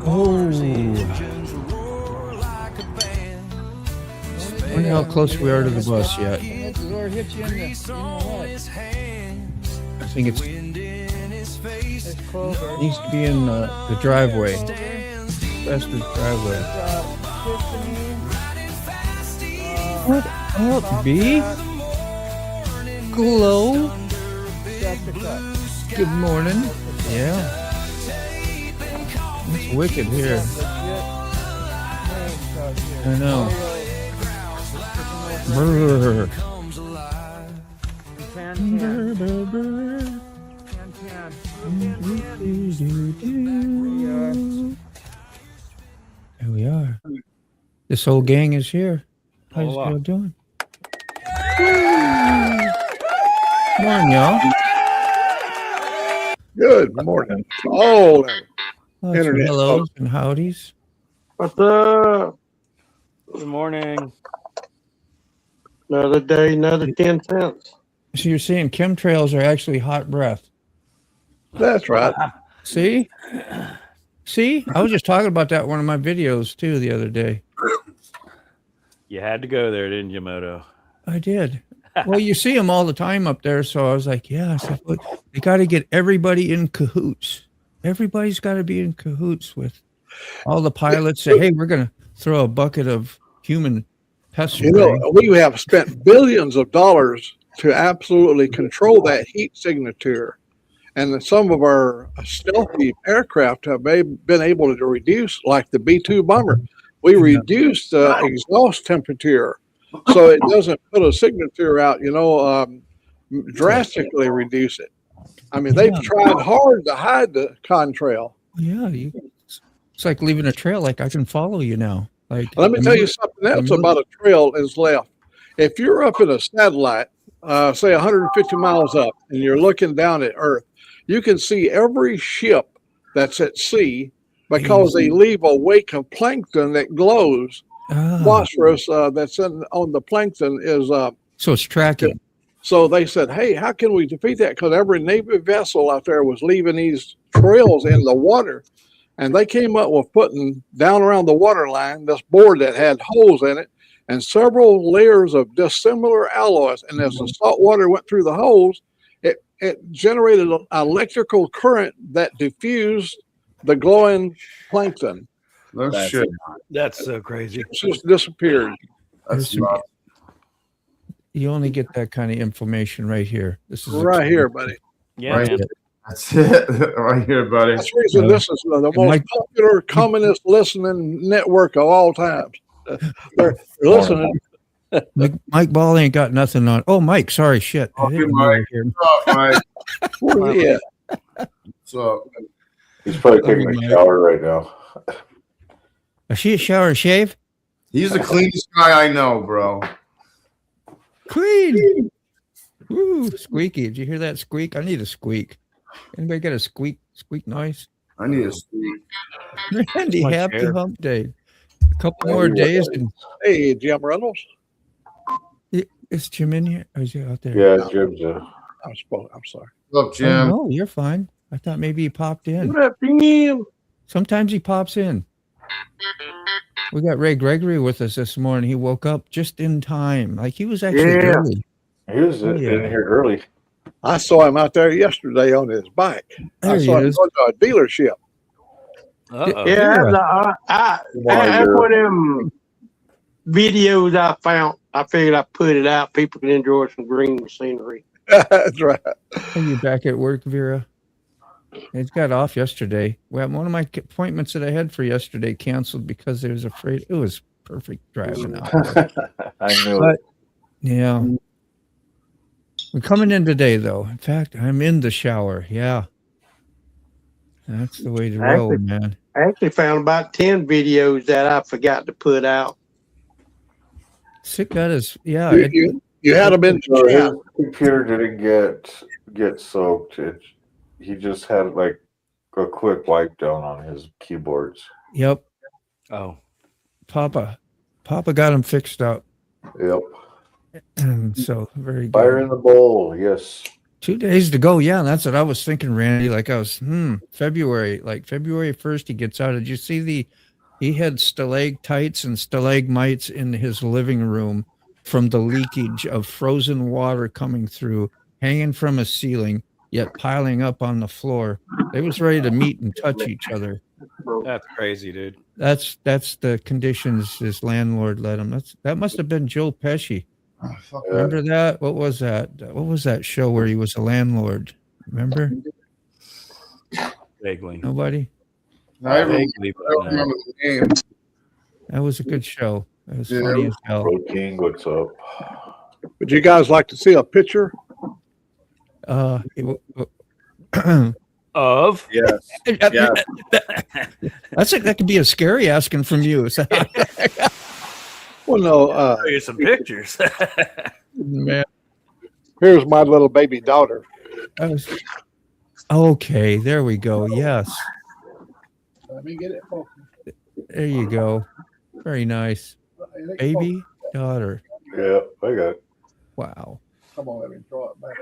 Oh. I wonder how close we are to the bus yet. I think it needs to be in the driveway. Faster's driveway. What up, B? Glow? Good morning. Yeah. It's wicked here. I know. Brr. Brr, brr, brr. Here we are. This whole gang is here. How's y'all doing? Morning, y'all. Good morning. Oh, internet. Hellos and howdies. What's up? Good morning. Another day, another 10 cents. So you're saying chemtrails are actually hot breath? That's right. See? See? I was just talking about that in one of my videos, too, the other day. You had to go there, didn't you, Moto? I did. Well, you see them all the time up there, so I was like, yeah. I said, look, they got to get everybody in cahoots. Everybody's got to be in cahoots with all the pilots. Say, hey, we're going to throw a bucket of human pest spray. You know, we have spent billions of dollars to absolutely control that heat signature. And some of our stealthy aircraft have been able to reduce, like the B-2 bomber. We reduced the exhaust temperature so it doesn't put a signature out, drastically reduce it. I mean, they've tried hard to hide the contrail. Yeah, it's like leaving a trail. Like, I can follow you now. Like, let me tell you something else about a trail is left. If you're up in a satellite, say 150 miles up, and you're looking down at Earth, you can see every ship that's at sea because they leave a wake of plankton that glows. Phosphorus that's on the plankton is so it's tracking. So they said, hey, how can we defeat that? Because every Navy vessel out there was leaving these trails in the water. And they came up with putting down around the water line this board that had holes in it and several layers of dissimilar alloys. And as the salt water went through the holes, it generated an electrical current that diffused the glowing plankton. That's so crazy. It just disappeared. You only get that kind of information right here. This is right here, buddy. Yeah, right. That's it. Right here, buddy. That's the reason this is the most popular communist listening network of all times. They're listening. Mike Ball ain't got nothing on. Oh, Mike, sorry, shit. Okay, Mike. What's up, Mike? Yeah. What's up? He's probably taking a shower right now. Is she a shower and shave? He's the cleanest guy I know, bro. Clean. Woo, squeaky. Did you hear that squeak? I need a squeak. Anybody got a squeak noise? I need a squeak. Randy, happy hump day. A couple more days. And hey, Jim Reynolds. Is Jim in here? Or is he out there? Yeah, Jim's I'm sorry. What's up, Jim? Oh, no, you're fine. I thought maybe he popped in. What up, Jim? Sometimes he pops in. We got Ray Gregory with us this morning. He woke up just in time. Like, he was actually early. He was in here early. I saw him out there yesterday on his bike. I saw him go to a dealership. Yeah, that's one of them videos I found. I figured I'd put it out. People can enjoy some green scenery. That's right. Are you back at work, Vera? It got off yesterday. Well, one of my appointments that I had for yesterday canceled because I was afraid. It was perfect driving out. I knew it. Yeah. I'm coming in today, though. In fact, I'm in the shower. Yeah. That's the way to roll, man. I actually found about 10 videos that I forgot to put out. Sick that is. Yeah. You had them in the chat. His computer didn't get soaked. He just had like a quick wipe down on his keyboards. Yep. Oh. Papa got him fixed up. Yep. So very good. Fire in the bowl, yes. 2 days to go. Yeah, that's what I was thinking, Randy. Like I was, February 1st, he gets out. Did you see he had stalactites and stalagmites in his living room from the leakage of frozen water coming through, hanging from a ceiling, yet piling up on the floor. They was ready to meet and touch each other. That's crazy, dude. That's the conditions his landlord let him. That must have been Joe Pesci. Oh, fuck. Remember that? What was that? What was that show where he was a landlord? Remember? Vaguely. Nobody? I remember Vaguely, but no. the name. That was a good show. It was Yeah. funny as hell. Bro King, what's up? Would you guys like to see a picture? Of Yes. Yeah. That could be a scary asking from you. Well, no. show you some pictures. Man, Here's my little baby daughter. okay, there we go. Yes, Let me get it. there you go. Very nice. Baby daughter. Yeah, I got it. Wow. Come on, let me draw it back.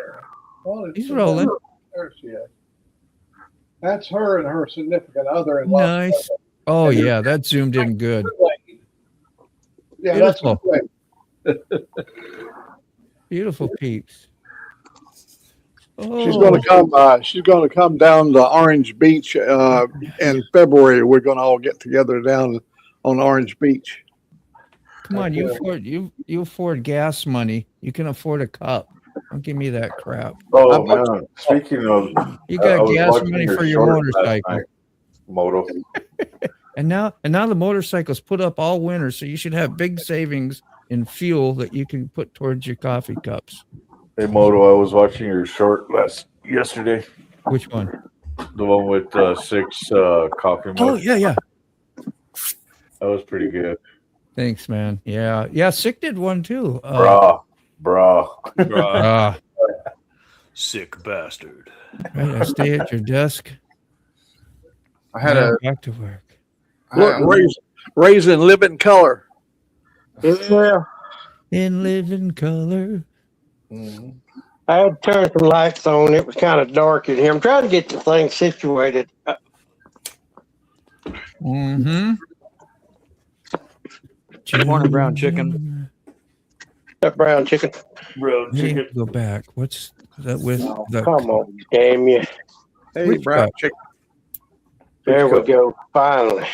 Oh, He's rolling. There she is. That's her and her significant other in Nice. Oh yeah, that zoomed in good. Yeah, that's Beautiful. great. Beautiful peeps. Oh, She's gonna come down to Orange Beach in February. We're gonna all get together down on Orange Beach. come on, you afford gas money. You can afford a cup. Don't give me that crap. Oh man, speaking of, You I got was gas watching money your for your short last motorcycle. night, Moto. And now the motorcycle's put up all winter, so you should have big savings in fuel that you can put towards your coffee cups. Hey Moto, I was watching your short yesterday. Which one? The one with 6 coffee mugs. Oh yeah. That was pretty good. Thanks, man. Yeah. Sick did one too. Bruh. Sick bastard. Right, I stay at your desk. I had and a back to work. Look, raised in living color. Yeah. In living color. I had to turn some lights on. It was kind of dark in here. I'm trying to get the thing situated. Mm-hmm. Morning, brown chicken. That brown chicken. Brown chicken. Go back. What's that with the? Come on, damn you. Hey, Which brown cup? chicken. There we go. Finally.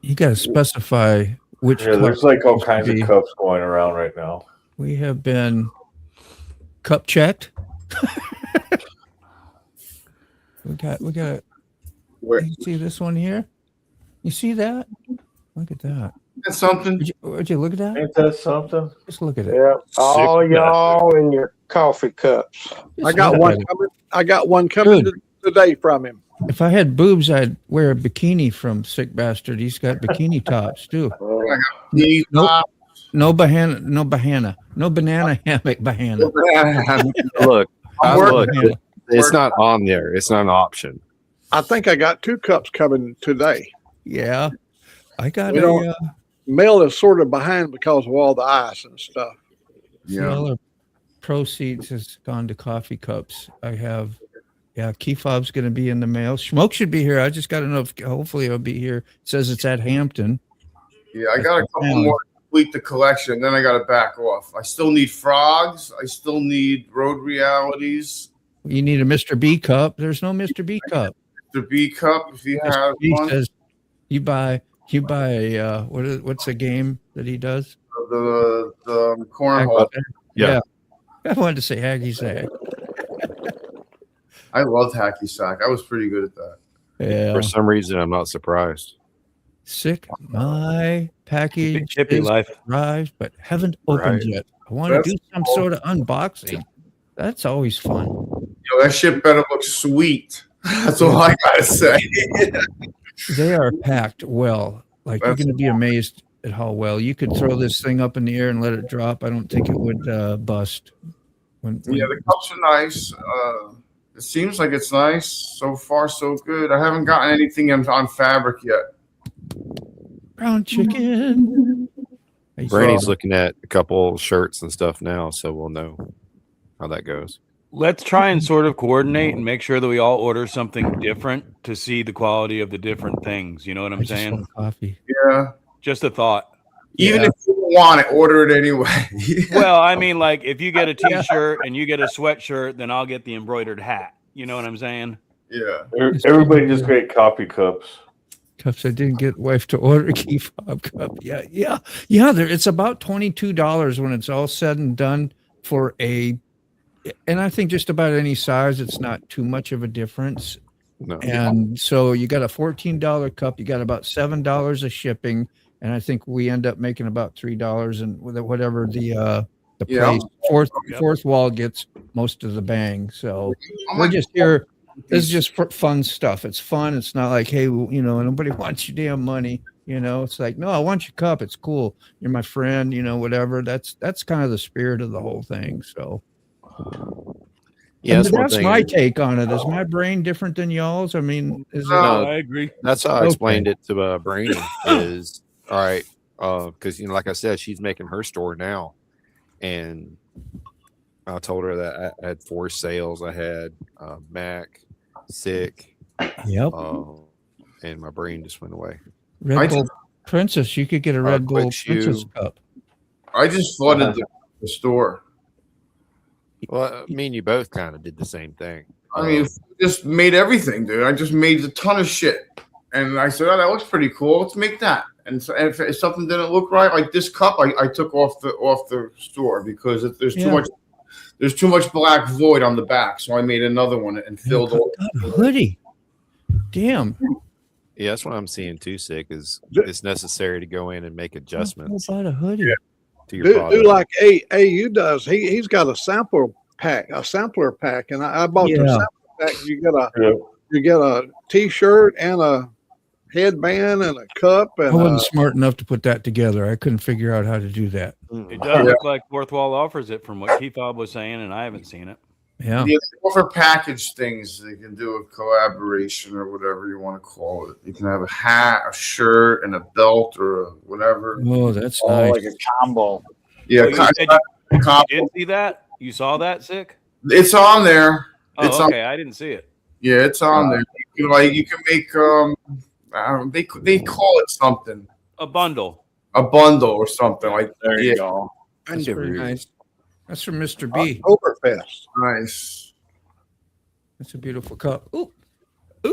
You got to specify which. Yeah, cup there's like all it's kinds supposed of to be. cups going around right now. We have been cup checked. we got. Where? You see this one here? You see that? Look at that. That's something. Would you look at that? Ain't that something? Just look at it. Yeah. All y'all in your coffee cups. Just I got look one at it. coming. I got one coming today from him. If I had boobs, I'd wear a bikini from Sick Bastard. He's got bikini tops too. These Nope. No banana hammock bahana. Look, I'm look, Bahana. it's not on there. It's not an option. I think I got 2 cups coming today. Yeah, I got We don't- Mail is sort of behind because of all the ice and stuff. all the proceeds has gone to coffee cups. I have, key fob's going to be in the mail. Smoke should be here. I just got to know if hopefully it'll be here. It says it's at Hampton. Yeah, I got a couple more to complete the collection. Then I got to back off. I still need frogs. I still need road realities. You need a Mr. B cup. There's no Mr. B cup. The B cup, if you have Mr. B one. says you buy what's the game that he does? The cornhole. Yeah. I wanted to say Haggy Sack. I loved hacky sack. I was pretty good at that. Yeah. For some reason, I'm not surprised. Sick. My package Hippie is life. arrived, but haven't opened Right. yet. I want to That's do some sort of unboxing. That's always fun. Yo, that shit better look sweet. That's all I gotta say. They are packed well. Like you're That's- going to be amazed at how well you could throw this thing up in the air and let it drop. I don't think it would bust. When Yeah, the cups are nice. It seems like it's nice. So far, so good. I haven't gotten anything on fabric yet. brown chicken. Brandy's looking at a couple shirts and stuff now, so we'll know how that goes. Let's try and sort of coordinate and make sure that we all order something different to see the quality of the different things. You know what I'm I just saying? want coffee. Yeah. Just a thought. Even if you don't want it, order it anyway. Well, I mean, like if you get a T-shirt and you get a sweatshirt, then I'll get the embroidered hat. You know what I'm saying? Yeah. Everybody just get coffee cups. Cups. I didn't get wife to order a key fob cup. Yeah. It's about $22 when it's all said and done for a, and I think just about any size, it's not too much of a difference. No. And so you got a $14 cup, you got about $7 of shipping, and I think we end up making about $3 and whatever the Yeah. place fourth wall gets most of the bang. So we're just here. This is just for fun stuff. It's fun. It's not like, hey, nobody wants your damn money. It's like, no, I want your cup. It's cool. You're my friend. Whatever. That's kind of the spirit of the whole thing. So. Yeah, That's my take on it. Is my brain different than y'all's? I mean, is it? No, I agree. That's how I explained it to Brainy. Is all right, because like I said, she's making her store now, and I told her that I had 4 sales. I had Mac, Sick, Yep. and my brain just went away. Red Bull Princess. You could get a Red Bull Quick Shoe. Princess cup. I just flooded the store. Well, me and you both kind of did the same thing. I mean, just made everything, dude. I just made a ton of shit. And I said, oh, that looks pretty cool. Let's make that. And so if something didn't look right, like this cup, I took off the store because there's too much black void on the back. So I made another one and filled all. A hoodie. Damn. Yeah, that's what I'm seeing too. Sick is it's necessary to go in and make adjustments How about a hoodie? to your product. Do like AU does. He's got a sampler pack, and I bought the sampler pack. You get a T-shirt and a headband and a cup. And I wasn't smart enough to put that together. I couldn't figure out how to do that. It does look like Fourth Wall offers it from what Keith Bob was saying, and I haven't seen it. Yeah. Yeah, they offer package things. They can do a collaboration or whatever you want to call it. You can have a hat, a shirt, and a belt or whatever. Oh, that's nice. Like a combo. Yeah, Oh, you said you did see that? You saw that, Sick? it's on there. It's Oh, on. okay. I didn't see it. Yeah, it's on there. You can make they call it something, A bundle. a bundle or something like. There you go. That's very nice. That's from Mr. B. Oktoberfest. Nice. That's a beautiful cup. Ooh.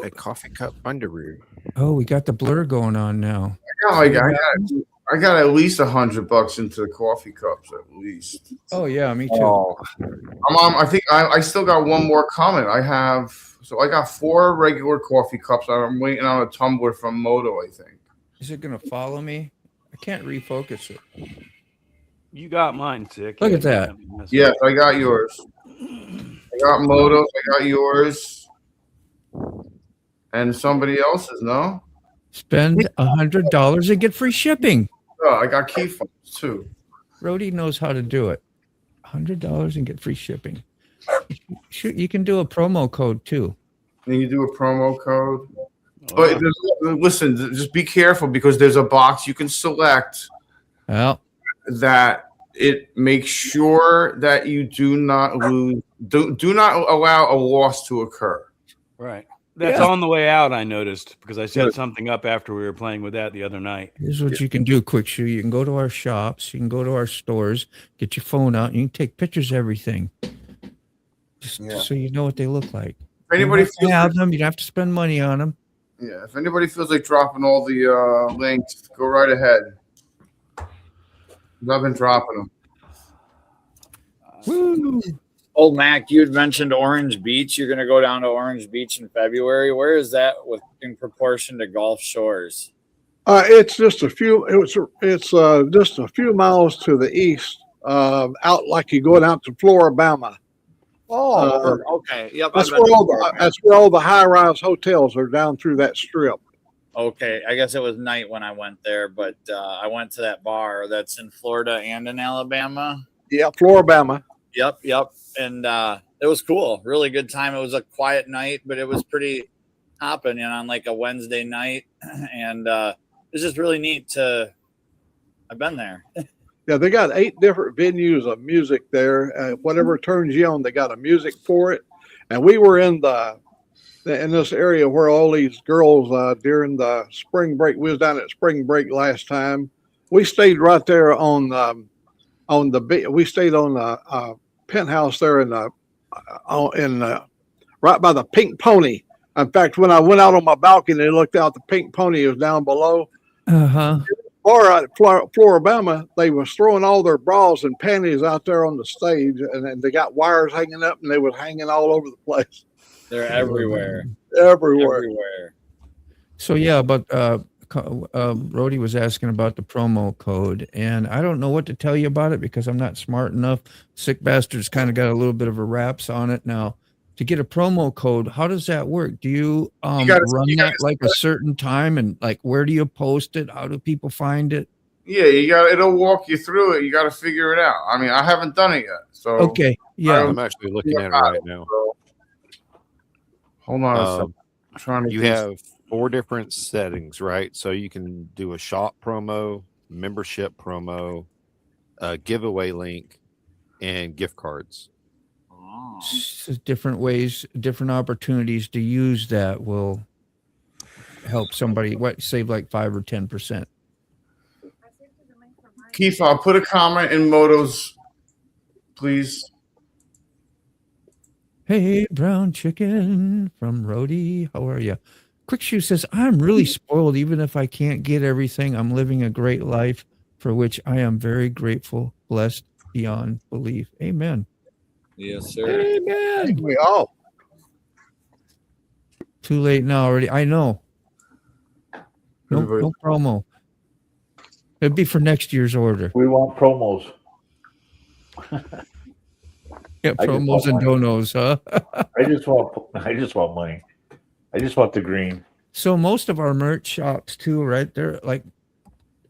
A coffee cup underwear. Oh, we got the blur going on now. I got at least $100 into the coffee cups at least. Oh yeah, me too. Oh, I think I still got one more comment. I got 4 regular coffee cups. I'm waiting on a tumbler from Moto, I think. Is it gonna follow me? I can't refocus it. You got mine, Sick. Look at that. Yes, I got yours. I got Moto. I got yours. And somebody else's, no? Spend $100 and get free shipping. Oh, I got key phones too. Rhodey knows how to do it. $100 and get free shipping. You can do a promo code too. And you do a promo code. But listen, just be careful because there's a box you can select Well, that it makes sure that you do not lose, do not allow a loss to occur. Right. That's on the way out, I noticed, because I set something up after we were playing with that the other night. here's what you can do, Quick Shoe. You can go to our shops. You can go to our stores. Get your phone out. And you can take pictures of everything. Just so you know what they look like. If anybody You don't have to have them. You don't have to spend money on them. Yeah, if anybody feels like dropping all the links, go right ahead. I've been dropping them. Woo! Old Mac, you had mentioned Orange Beach. You're going to go down to Orange Beach in February. Where is that in proportion to Gulf Shores? It's just a few. It's just a few miles to the east, out like you going out to Floribama. Okay. Yep. That's where all the high-rise hotels are down through that strip. Okay. I guess it was night when I went there, but I went to that bar that's in Florida and in Alabama. Yeah, Floribama. Yep. And it was cool. Really good time. It was a quiet night, but it was pretty hopping on like a Wednesday night. And it's just really neat I've been there. Yeah, they got 8 different venues of music there. Whatever turns you on, they got a music for it. And we were in this area where all these girls during the spring break. We was down at spring break last time. We stayed right there we stayed on the penthouse there right by the Pink Pony. In fact, when I went out on my balcony and looked out, the Pink Pony was down below. Or at Floribama, they was throwing all their bras and panties out there on the stage, and they got wires hanging up, and they was hanging all over the place. They're everywhere. Everywhere. So yeah, but Rody was asking about the promo code, and I don't know what to tell you about it because I'm not smart enough. Sick Bastard's kind of got a little bit of a raps on it now. To get a promo code, how does that work? Do you run that like a certain time, and like where do you post it? How do people find it? Yeah, it'll walk you through it. You got to figure it out. I mean, I haven't done it yet. So okay, yeah, I'm actually looking at it right now. So, hold on a second. I'm trying to. You have 4 different settings, right? So you can do a shop promo, membership promo, a giveaway link, and gift cards. So different ways, different opportunities to use that will help somebody save like 5 or 10%. Keith, I'll put a comment in Moto's, please. Hey, brown chicken from Rody. How are you? Quickshoe says, I'm really spoiled. Even if I can't get everything, I'm living a great life for which I am very grateful, blessed beyond belief. Amen. Yes, sir. Amen. We all. Too late now already. I know. No promo. It'd be for next year's order. We want promos. Yeah, promos and donos, huh? I just want money. I just want the green. So most of our merch shops too, right? They're like,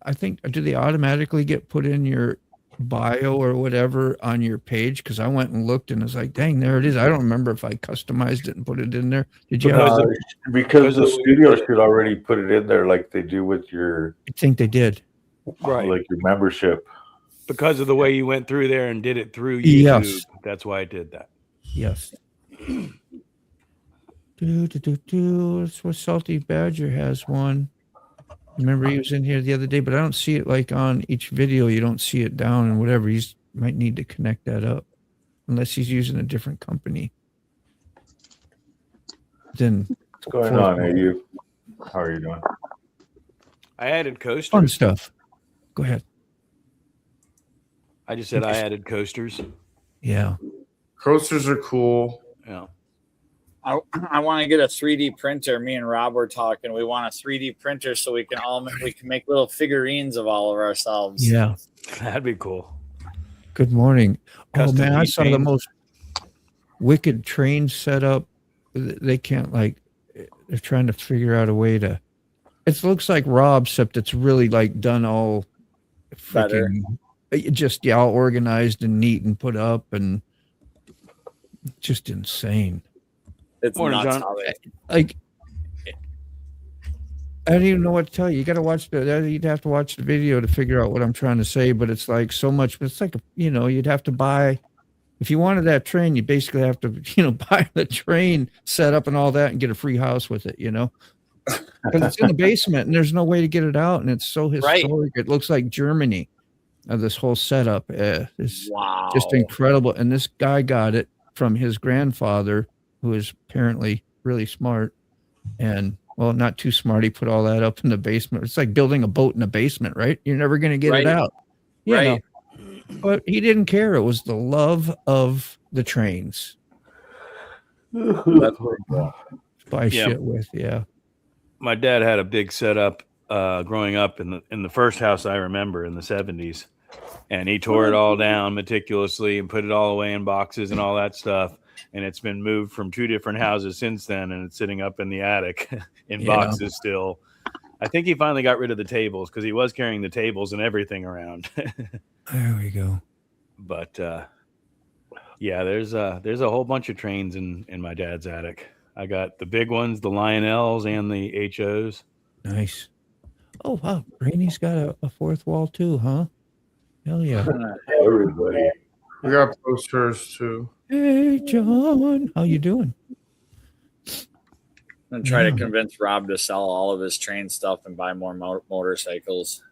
I think, do they automatically get put in your bio or whatever on your page? Because I went and looked and it's like, dang, there it is. I don't remember if I customized it and put it in there. Did you? Because the studio should already put it in there like they do with your. I think they did. Right. Like your membership. Because of the way you went through there and did it through YouTube. Yes. That's why I did that. Yes. That's what Salty Badger has one. Remember he was in here the other day, but I don't see it like on each video. You don't see it down and whatever. He's might need to connect that up unless he's using a different company. Then what's going on, AU? How are you doing? I added coasters. Fun stuff. Go ahead. I just said I added coasters. Yeah. Coasters are cool. Yeah. I want to get a 3D printer. Me and Rob were talking. We want a 3D printer so we can make little figurines of all of ourselves. Yeah. That'd be cool. Good morning. Custom I saw the paint. most wicked train setup. They can't they're trying to figure out a way to. It looks like Rob, except it's really like done all Better. Just all organized and neat and put up and just insane. It's Morning, nuts John. how they- Like I don't even know what to tell you. You got to watch you'd have to watch the video to figure out what I'm trying to say, but it's like so much, it's like, you'd have to buy, if you wanted that train, you basically have to, buy the train set up and all that and get a free house with it, because it's in the basement and there's no way to get it out. And it's so historic. Right. It looks like Germany, this whole setup. It's Wow. just incredible. And this guy got it from his grandfather, who is apparently really smart and, well, not too smart. He put all that up in the basement. It's like building a boat in the basement, right? You're never going to get it out. Right. But he didn't care. It was the love of the trains. That's pretty cool. Buy shit with, yeah. My dad had a big setup growing up in the first house I remember in the 70s. And he tore it all down meticulously and put it all away in boxes and all that stuff. And it's been moved from 2 different houses since then, and it's sitting up in the attic in boxes still. I think he finally got rid of the tables because he was carrying the tables and everything around. There we go. But yeah, there's a whole bunch of trains in my dad's attic. I got the big ones, the Lionels and the HOs. Nice. Oh, wow. Rainy's got a fourth wall too, huh? Hell yeah. Everybody. We got posters too. Hey, John. How you doing? And try to Yeah. convince Rob to sell all of his train stuff and buy more motorcycles.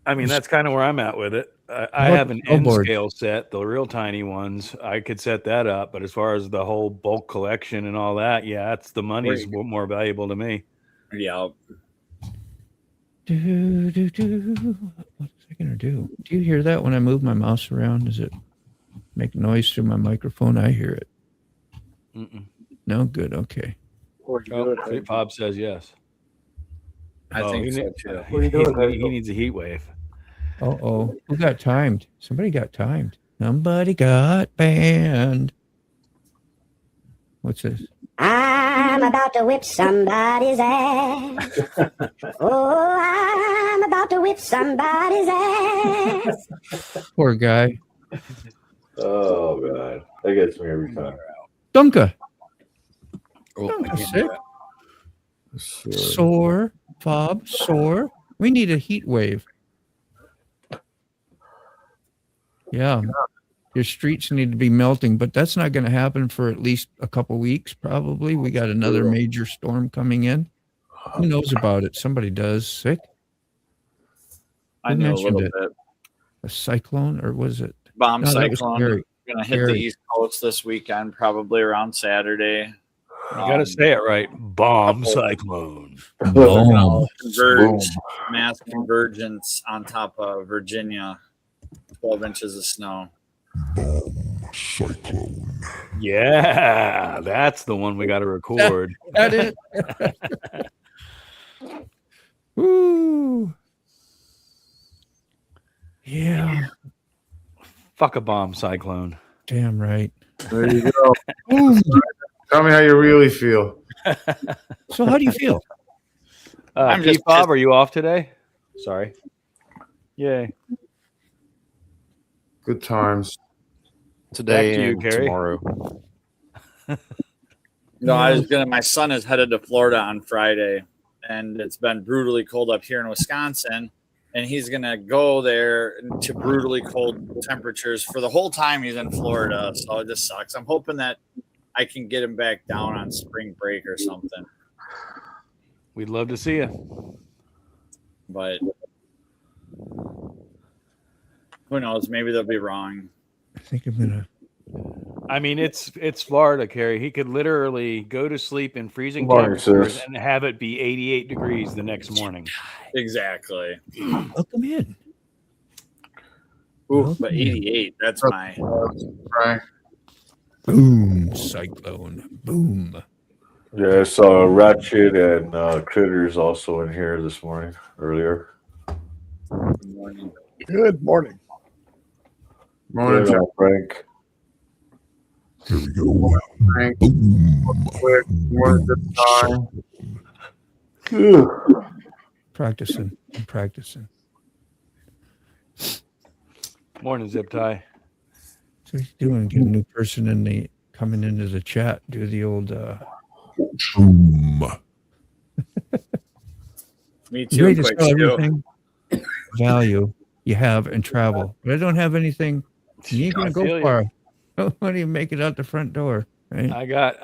I mean, that's kind of where I'm at with it. I about have an the N snowboard? scale set, the real tiny ones. I could set that up, but as far as the whole bulk collection and all that, yeah, that's the money's more valuable to me. Yeah. What's I gonna do? Do you hear that when I move my mouse around? Does it make noise through my microphone? I hear it. Mm-mm. No, good. Okay. Oh, Bob says yes. I think so too. He needs a heat wave. Oh, who got timed? Somebody got timed. Somebody got banned. What's this? I'm about to whip somebody's ass. Oh, I'm about to whip somebody's ass. Poor guy. Oh god, that gets me every time. Dunka. Oh, Dunka's sick. Sore. Bob, sore. We need a heat wave. Yeah. Your streets need to be melting, but that's not going to happen for at least a couple weeks, probably. We got another major storm coming in. Who knows about it? Somebody does. Sick. I Who know a mentioned little it? bit. A cyclone, or was it? Bomb No, that was cyclone. Gary. Gonna hit Gary. the East Coast this weekend, probably around Saturday. You got to say it right. Bomb cyclone. Boom. Converge, mass convergence on top of Virginia. 12 inches of snow. Yeah, that's the one we got to record. That it. Woo. Yeah. Fuck a bomb cyclone. Damn right. There you go. Tell me how you really feel. So how do you feel? I'm Pete just Bob, are you off today? Sorry. Yay. Good times. today Back to you, and Carrie. tomorrow. No, I was gonna. My son is headed to Florida on Friday, and it's been brutally cold up here in Wisconsin. And he's gonna go there to brutally cold temperatures for the whole time he's in Florida. So it just sucks. I'm hoping that I can get him back down on spring break or something. We'd love to see you. But who knows? Maybe they'll be wrong. I think I'm gonna. I mean, it's Florida, Carrie. He could literally go to sleep in freezing Morning, temperatures sis. and have it be 88 degrees the next morning. Exactly. Welcome in. Ooh, but 88. That's my. Right. Boom. Cyclone. Boom. Yeah, I saw Ratchet and Critters also in here this morning, earlier. Morning. Good morning. Morning, Good John. on, Frank. Frank. Quick, one good time. Phew. Practicing. I'm practicing. Morning, Zip Tie. So he's doing get a new person in the coming into the chat. Do the old Me you too. ready to Quick, sell Stu. everything value you have and travel. But I don't have anything. You ain't gonna I feel go you. far. Why do you make it out the front door? Right?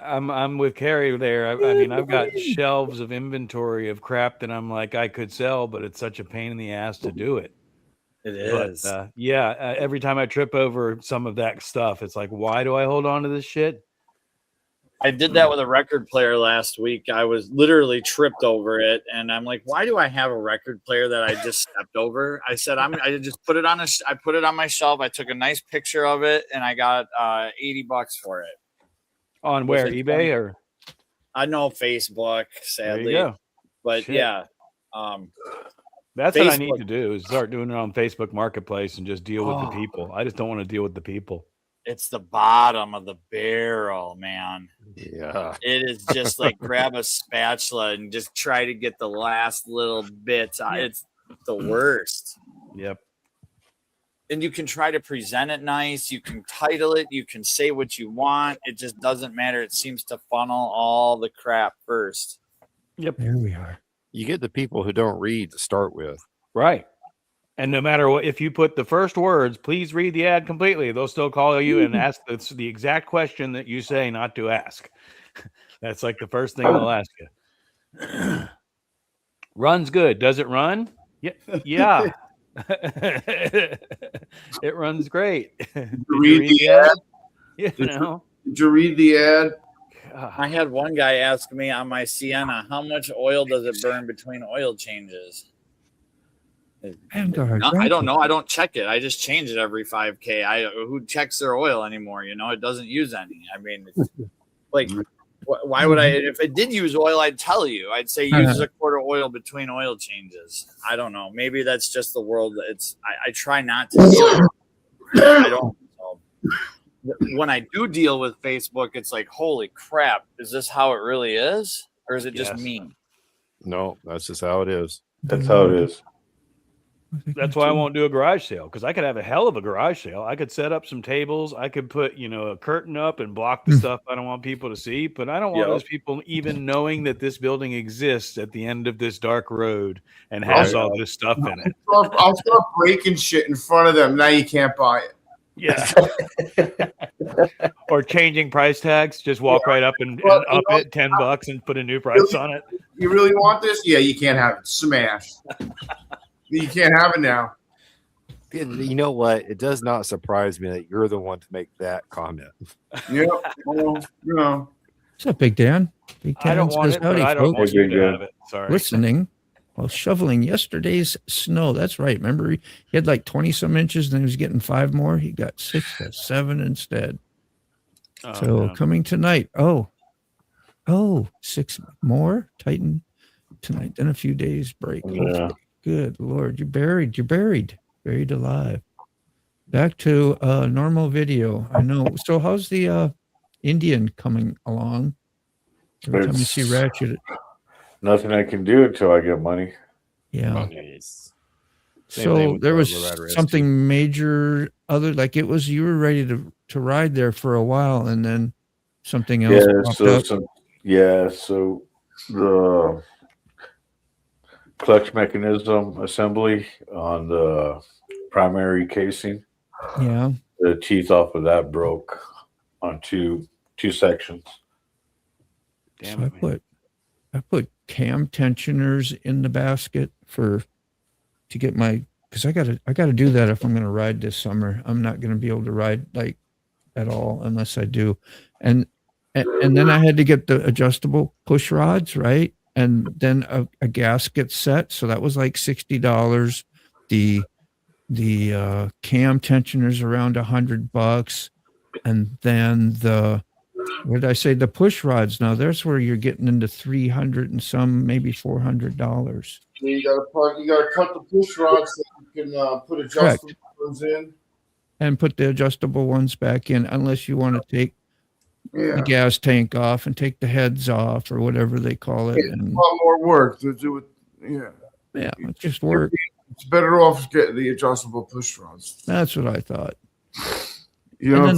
I'm with Carrie there. I mean, I've got shelves of inventory of crap that I'm like, I could sell, but it's such a pain in the ass to do it. It But is. every time I trip over some of that stuff, it's like, why do I hold on to this shit? I did that with a record player last week. I was literally tripped over it, and I'm like, "Why do I have a record player that I just stepped over?" I said, I just put it on I put it on my shelf. I took a nice picture of it, and I got $80 for it. On Was where? it eBay 20? or? I know Facebook, There sadly, you go. but Shit. yeah, That's what I need Facebook- to do is start doing it on Facebook Marketplace and just deal with the Oh. people. I just don't want to deal with the people. it's the bottom of the barrel, man. Yeah. It is just like grab a spatula and just try to get the last little bits. It's the worst. Yep. And you can try to present it nice. You can title it. You can say what you want. It just doesn't matter. It seems to funnel all the crap first. Yep. There we are. You get the people who don't read to start with. Right. And no matter what, if you put the first words, please read the ad completely, they'll still call you and ask the exact question that you say not to ask. That's like the first thing they'll ask you. Runs good. Does it run? Yeah. Yeah. It runs great. Did you read the ad? Did you read the ad? I had one guy ask me on my Sienna, how much oil does it burn between oil changes? No, I don't know. I don't check it. I just change it every 5K. Who checks their oil anymore? You know, it doesn't use any. I mean, like, why would I? If it did use oil, I'd tell you. I'd say use a quart of oil between oil changes. I don't know. Maybe that's just the world. I try not to deal with it. I don't. When I do deal with Facebook, it's like, holy crap, is this how it really is? Or is it just me? No, that's just how it is. That's how it is. That's why I won't do a garage sale, because I could have a hell of a garage sale. I could set up some tables. I could put, a curtain up and block the stuff I don't want people to see. But I don't want those people even knowing that this building exists at the end of this dark road and has all this stuff in it. I'll start breaking shit in front of them. Now you can't buy it. Yeah. Or changing price tags. Just walk right up and up it $10 and put a new price on it. You really want this? Yeah, you can't have it. Smash. You can't have it now. You know what? It does not surprise me that you're the one to make that comment. Yeah. Well, What's up, Big Dan? Big Dan I don't want it, but I don't want you to have it. Sorry. Listening while shoveling yesterday's snow. That's right. Remember, he had like 20 some inches, and then he was getting 5 more. He got 6 to 7 instead. Coming tonight. Oh, 6 more. Titan tonight. Then a few days break. Yeah. Good Lord, you're buried alive. Back to normal video. I know. So how's the Indian coming along? Every time you see Ratchet. Nothing I can do until I get money. Yeah. Nice. So there was something major other, like it was, you were ready to ride there for a while, and then something else popped up. So the clutch mechanism assembly on the primary casing. Yeah. The teeth off of that broke on two sections. Damn So it, I put cam tensioners in the basket to get my, because I gotta do that if I'm gonna ride this summer. I'm not gonna be able to ride like at all unless I do. And then I had to get the adjustable push rods, right? And then a gasket set. So that was like $60. The cam tensioners around $100. And then what did I say? The push rods. Now that's where you're getting into $300 and some, maybe $400. You gotta cut the push rods so you can put adjustable ones in. And put the adjustable ones back in, unless you want to take the gas tank off and take the heads off or whatever they call it. It's a lot more work to do it. Yeah. Yeah, it's just work. It's better off getting the adjustable push rods. That's what I thought. You and know, then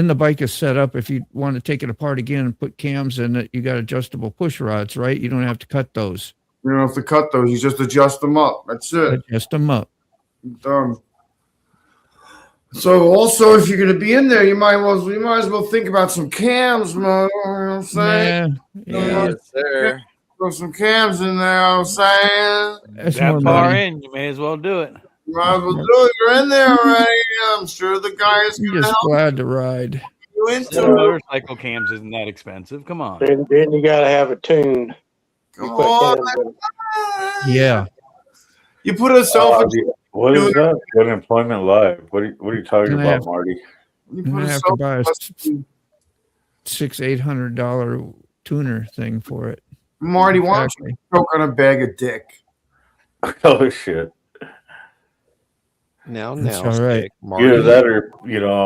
the bike is set up. If you want to take it apart again and put cams in it, you got adjustable push rods, right? You don't have to cut those. You don't have to cut those. You just adjust them up. That's it. Adjust them up. Done. So also, if you're going to be in there, you might as well think about some cams, man. You know what I'm saying? Yeah. Sir. Throw some cams in there. You know what I'm saying? That's that more far money. in, you may as well do it. You might as well do it. You're in there already. I'm sure the guy is I'm going to just help glad to ride. you The into it. motorcycle cams isn't that expensive. Come on. Then you gotta have a tune. Come on. Yeah. You put a self. What is that? Unemployment Live. What are you talking And I about, have- Marty? You And put I a have to buy a self. $600-800 tuner thing for it. Marty, why don't you choke on a bag of dick? Oh shit! Now, That's all right. Either that or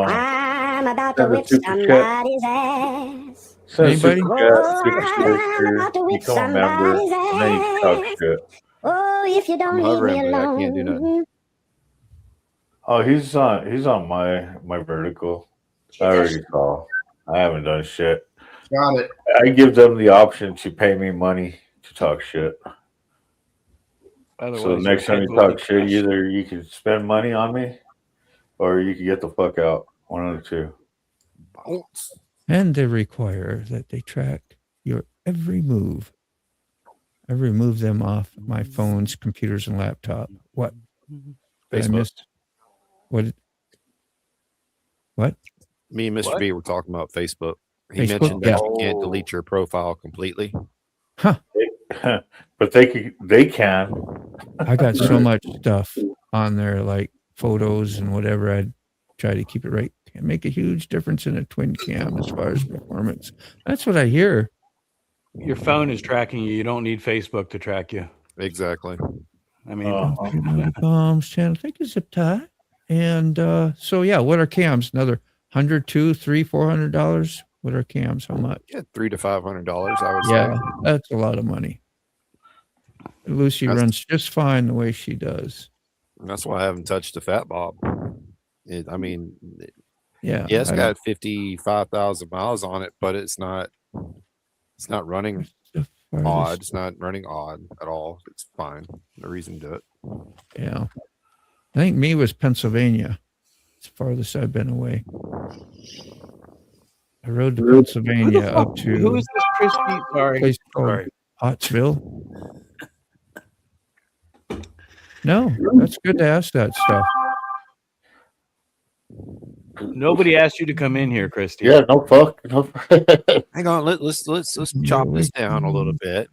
I'm about to Send a whip super chat. somebody's ass. send a Anybody? super chat, Oh, super I'm about to sticker, whip become a member, somebody's and then you talk ass. shit. Oh, if you don't I'm leave me hovering, but I can't do alone. nothing. Oh, he's on my vertical. I already saw. I haven't done shit. Got it. I give them the option to pay me money to talk shit. So next time you talk shit, either you can spend money on me, or you can get the fuck out. One of the two. Bounce. And they require that they track your every move. I remove them off my phones, computers, and laptop. What? Did I Facebook. miss? What? What? Me and Mr. What? B were talking about Facebook. He Facebook, mentioned that yeah. you can't delete your profile completely. But they can. I got so much stuff on there, like photos and whatever. I try to keep it right. Can make a huge difference in a twin cam as far as performance. That's what I hear. Your phone is tracking you. You don't need Facebook to track you. Exactly. I mean, MotoBaum's channel. Thank you, Zip Tie. And so yeah, what are cams? Another $100, $200, $300, $400. What are cams? How much? Yeah, $300 to $500. I would Yeah, say. that's a lot of money. Lucy runs just fine the way she does. And that's why I haven't touched the Fat Bob. Yeah. It's got 55,000 miles on it, but it's not running odd. It's not running odd at all. It's fine. No reason to do it. Yeah. I think me was Pennsylvania. It's the farthest I've been away. I rode to Pennsylvania up to who is this Christy? a Sorry. place called Sorry. Pottsville. No, that's good to ask that stuff. Nobody asked you to come in here, Christy. Yeah, no fuck. No. Hang on, let's chop this down a little bit.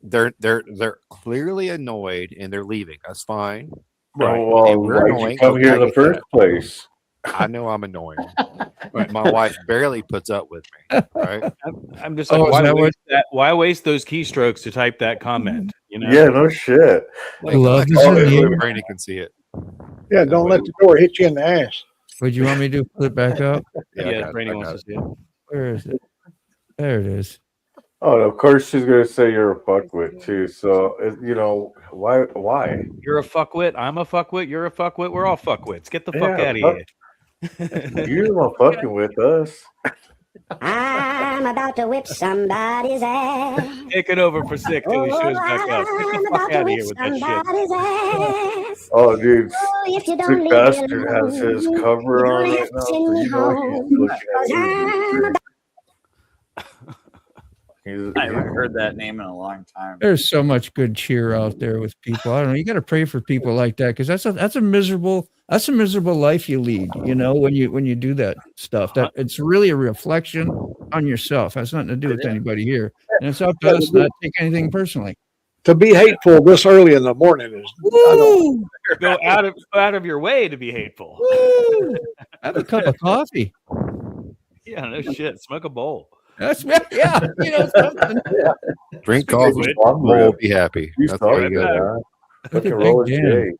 They're clearly annoyed and they're leaving. That's fine. Right. Hey, Well, we're why'd annoying. you come here in the Okay, first place? I know I'm annoying. My wife barely puts up with me. Right? I'm just like, why waste those keystrokes to type that comment? You know? Yeah, no shit. Love is oh, in the air. Brady can see it. Yeah, don't let the door hit you in the ass. Would you want me to flip back up? Yeah, Brady wants to see it. Where is it? There it is. Oh, and of course she's gonna say you're a fuckwit too. So you know why? Why? You're a fuckwit. I'm a fuckwit. You're a fuckwit. We're all fuckwits. Get the fuck Yeah, out of fuck. here. You're not fucking with us. I'm about to whip somebody's ass. Take it over for sick till he shows back up. Get I'm the about fuck to out of whip here with that shit. somebody's ass. Oh, dude, Oh, if you don't sick leave me bastard has alone, his cover you're on gonna right have now, to so send me you know he's home. looking 'Cause I'm at about I haven't heard that name in a long time. There's so much good cheer out there with people. I don't know. You got to pray for people like that because that's a miserable life you lead. You know, when you do that stuff, that it's really a reflection on yourself. It has nothing to do with anybody here, and it's up to us not to take anything personally. To be hateful this early in the morning is Woo! Go out of your way to be hateful. Woo! Have a cup of coffee. Yeah, no shit. Smoke a bowl. That's yeah. You know something. Drink coffee. One We'll be happy. You That's all you started got. that. Look Fucking at roll Big a Dan. J.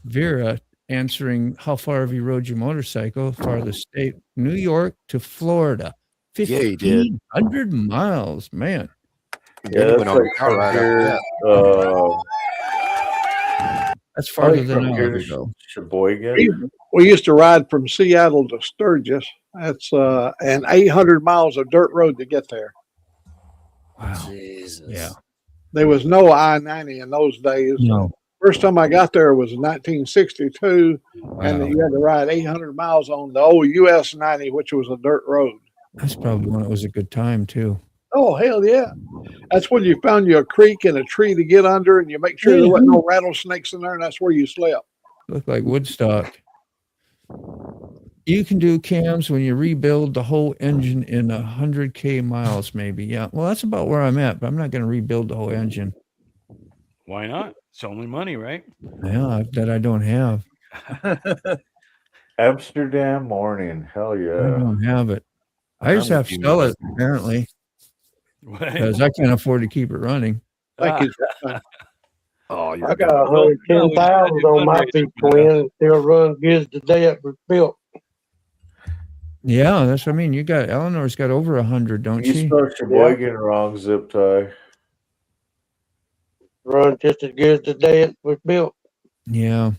Vera answering how far have you rode your motorcycle? Farthest state, New York to Florida. Yeah, he did. 1,500 miles, man. Yeah, that's Went on like the car right here, after That's farther than from I here want to to go. Sheboygan. we used to ride from Seattle to Sturgis. That's and 800 miles of dirt road to get there. Wow. Jesus. Yeah. There was no I-90 in those days. No. First time I got there was 1962, and Wow. you had to ride 800 miles on the old US 90, which was a dirt road. That's probably when it was a good time too. Oh, hell yeah. That's when you found you a creek and a tree to get under, and you make sure there wasn't no rattlesnakes in there, and that's where you slept. Looked like Woodstock. You can do cams when you rebuild the whole engine in 100K miles, maybe. Yeah. Well, that's about where I'm at, but I'm not going to rebuild the whole engine. Why not? It's only money, right? Yeah, that I don't have. Amsterdam morning. Hell I yeah. don't have it. I just I'm have to with you, sell man. it, apparently, because I can't afford to keep it running. Thank you. Oh, you're I got 110,000 on my big twin. Still run good as the day it was built. Yeah, that's what I mean. You got Eleanor's got over 100, don't You she? spelled Sheboygan wrong, Zip Tie. Run just as good as the day it was built. Yeah.